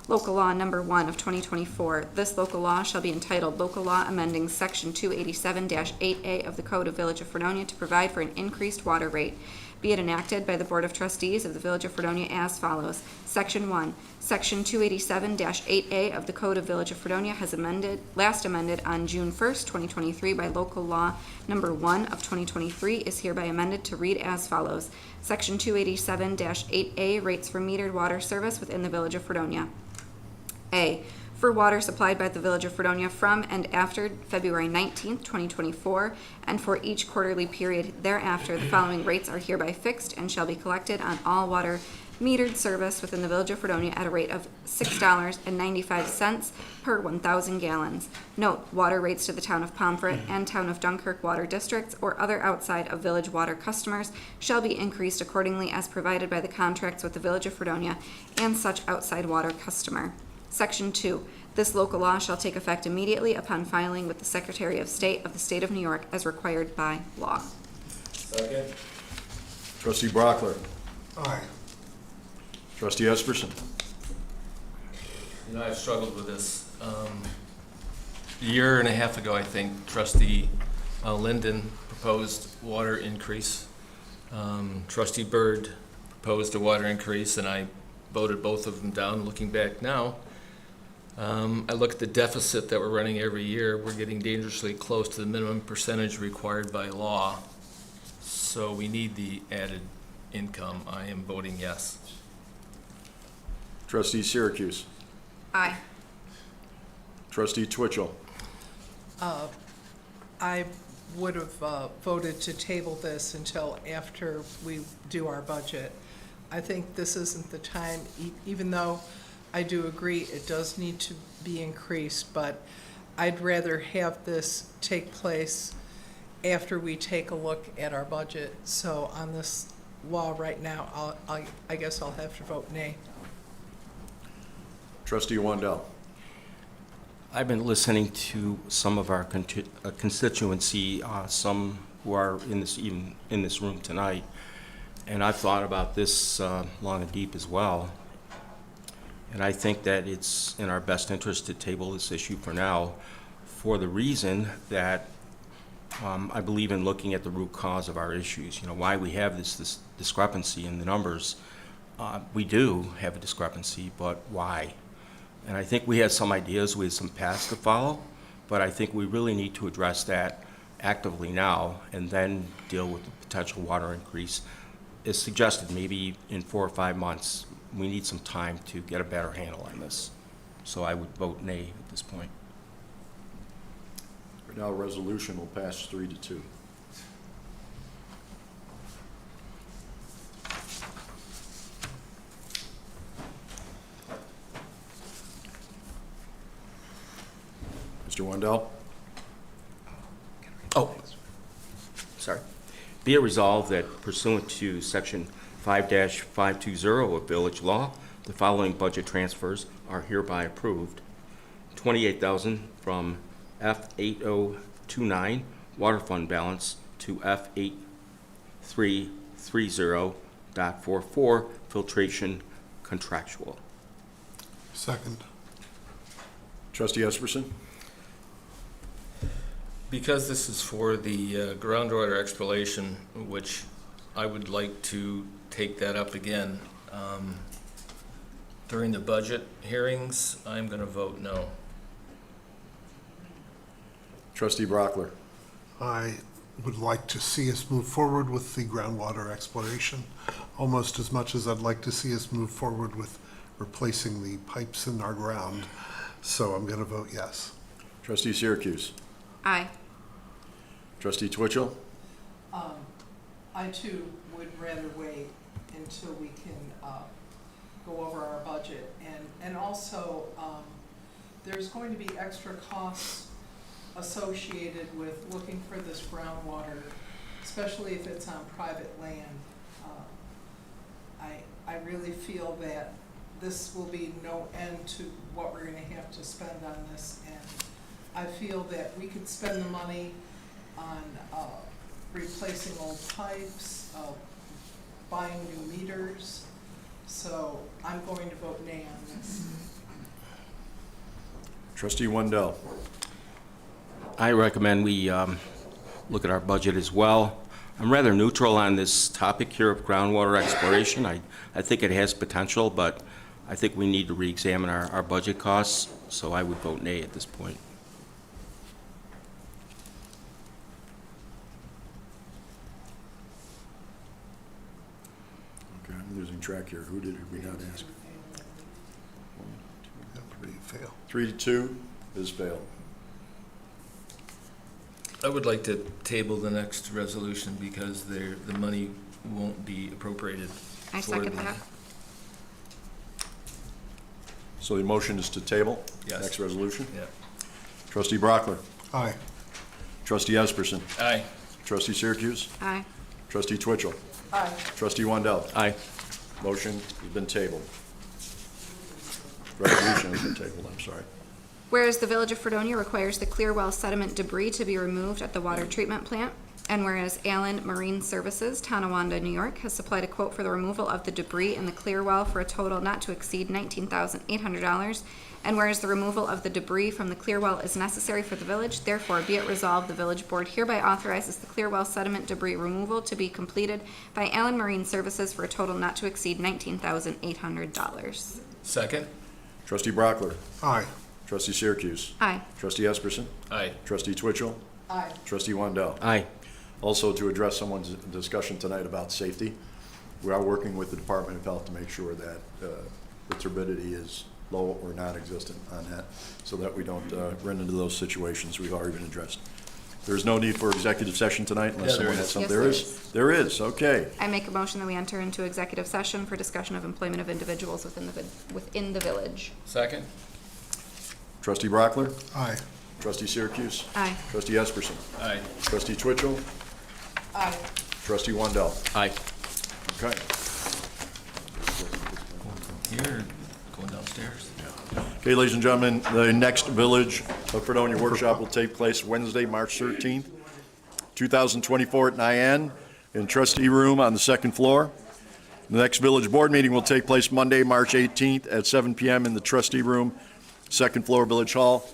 [SPEAKER 3] Local Law Number 1 of 2024. This local law shall be entitled Local Law Amending Section 287-8A of the Code of Village of Fredonia to provide for an increased water rate. Be it enacted by the Board of Trustees of the Village of Fredonia as follows. Section 1. Section 287-8A of the Code of Village of Fredonia has last amended on June 1st, 2023 by Local Law Number 1 of 2023 is hereby amended to read as follows. Section 287-8A rates for metered water service within the Village of Fredonia. A. For water supplied by the Village of Fredonia from and after February 19th, 2024, and for each quarterly period thereafter, the following rates are hereby fixed and shall be collected on all water metered service within the Village of Fredonia at a rate of $6.95 per 1,000 gallons. Note, water rates to the Town of Pomfret and Town of Dunkirk water districts or other outside of Village water customers shall be increased accordingly as provided by the contracts with the Village of Fredonia and such outside water customer. Section 2. This local law shall take effect immediately upon filing with the Secretary of State of the State of New York as required by law.
[SPEAKER 1] Second. Trustee Brockler.
[SPEAKER 14] Aye.
[SPEAKER 1] Trustee Esperson.
[SPEAKER 7] You know, I've struggled with this. A year and a half ago, I think, Trustee Linden proposed water increase. Trustee Byrd proposed a water increase, and I voted both of them down. Looking back now, I look at the deficit that we're running every year. We're getting dangerously close to the minimum percentage required by law. So we need the added income. I am voting yes.
[SPEAKER 1] Trustee Syracuse.
[SPEAKER 3] Aye.
[SPEAKER 1] Trustee Twitchell.
[SPEAKER 21] I would have voted to table this until after we do our budget. I think this isn't the time, even though I do agree it does need to be increased, but I'd rather have this take place after we take a look at our budget. So on this law right now, I guess I'll have to vote nay.
[SPEAKER 1] Trustee Wandel.
[SPEAKER 10] I've been listening to some of our constituency, some who are even in this room tonight, and I've thought about this long and deep as well. And I think that it's in our best interest to table this issue for now, for the reason that I believe in looking at the root cause of our issues. You know, why we have this discrepancy in the numbers. We do have a discrepancy, but why? And I think we have some ideas, we have some paths to follow, but I think we really need to address that actively now and then deal with the potential water increase. As suggested, maybe in 4 or 5 months, we need some time to get a better handle on this. So I would vote nay at this point.
[SPEAKER 1] Right now, resolution will pass 3-2. Mr. Wandel?
[SPEAKER 10] Oh, sorry. Be it resolved that pursuant to Section 5-520 of Village Law, the following budget transfers are hereby approved. $28,000 from F8029 Water Fund balance to F8330.44 filtration contractual.
[SPEAKER 8] Second.
[SPEAKER 1] Trustee Esperson?
[SPEAKER 7] Because this is for the groundwater exploration, which I would like to take that up again during the budget hearings, I'm going to vote no.
[SPEAKER 1] Trustee Brockler?
[SPEAKER 8] I would like to see us move forward with the groundwater exploration, almost as much as I'd like to see us move forward with replacing the pipes in our ground. So I'm going to vote yes.
[SPEAKER 1] Trustee Syracuse?
[SPEAKER 9] Aye.
[SPEAKER 1] Trustee Twitchell?
[SPEAKER 21] I too would rather wait until we can go over our budget. And also, there's going to be extra costs associated with looking for this groundwater, especially if it's on private land. I really feel that this will be no end to what we're gonna have to spend on this, and I feel that we could spend the money on replacing old pipes, buying new meters, so I'm going to vote nay on this.
[SPEAKER 1] Trustee Wendell?
[SPEAKER 10] I recommend we look at our budget as well. I'm rather neutral on this topic here of groundwater exploration. I think it has potential, but I think we need to re-examine our budget costs, so I would vote nay at this point.
[SPEAKER 1] Okay, I'm losing track here. Who did we not ask? 3-2 is failed.
[SPEAKER 7] I would like to table the next resolution because the money won't be appropriated.
[SPEAKER 9] I second that.
[SPEAKER 1] So the motion is to table?
[SPEAKER 7] Yes.
[SPEAKER 1] Next resolution?
[SPEAKER 7] Yeah.
[SPEAKER 1] Trustee Brockler?
[SPEAKER 8] Aye.
[SPEAKER 1] Trustee Esperson?
[SPEAKER 7] Aye.
[SPEAKER 1] Trustee Syracuse?
[SPEAKER 9] Aye.
[SPEAKER 1] Trustee Twitchell?
[SPEAKER 21] Aye.
[SPEAKER 1] Trustee Wendell?
[SPEAKER 10] Aye.
[SPEAKER 1] Motion has been tabled. Resolution has been tabled, I'm sorry.
[SPEAKER 3] Whereas the Village of Fredonia requires the clear well sediment debris to be removed at the water treatment plant, and whereas Allen Marine Services, Tonawanda, New York, has supplied a quote for the removal of the debris in the clear well for a total not to exceed $19,800, and whereas the removal of the debris from the clear well is necessary for the village, therefore be it resolved, the village board hereby authorizes the clear well sediment debris removal to be completed by Allen Marine Services for a total not to exceed $19,800.
[SPEAKER 7] Second?
[SPEAKER 1] Trustee Brockler?
[SPEAKER 8] Aye.
[SPEAKER 1] Trustee Syracuse?
[SPEAKER 3] Aye.
[SPEAKER 1] Trustee Esperson?
[SPEAKER 7] Aye.
[SPEAKER 1] Trustee Twitchell?
[SPEAKER 21] Aye.
[SPEAKER 1] Trustee Wendell?
[SPEAKER 10] Aye.
[SPEAKER 1] Also, to address someone's discussion tonight about safety, we are working with the Department of Health to make sure that the turbidity is low or non-existent on that, so that we don't run into those situations we've already been addressed. There's no need for executive session tonight unless
[SPEAKER 7] Yeah, there
[SPEAKER 1] someone has
[SPEAKER 7] is.
[SPEAKER 1] something.
[SPEAKER 3] Yes,
[SPEAKER 1] There is, okay.
[SPEAKER 3] I make a motion that we enter into executive session for discussion of employment of individuals within the village.
[SPEAKER 7] Second?
[SPEAKER 1] Trustee Brockler?
[SPEAKER 8] Aye.
[SPEAKER 1] Trustee Syracuse?
[SPEAKER 3] Aye.
[SPEAKER 1] Trustee Esperson?
[SPEAKER 7] Aye.
[SPEAKER 1] Trustee Twitchell?
[SPEAKER 21] Aye.
[SPEAKER 1] Trustee Wendell?
[SPEAKER 10] Aye.
[SPEAKER 1] Okay.
[SPEAKER 7] Here, going downstairs.
[SPEAKER 1] Okay, ladies and gentlemen, the next Village of Fredonia workshop will take place Wednesday, March 13th, 2024 at 9 in Trustee Room on the second floor. The next Village Board meeting will take place Monday, March 18th at 7 p.m. in the Trustee Room, second floor, Village Hall.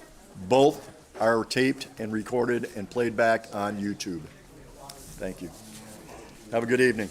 [SPEAKER 1] Both are taped and recorded and played back on YouTube. Thank you. Have a good evening.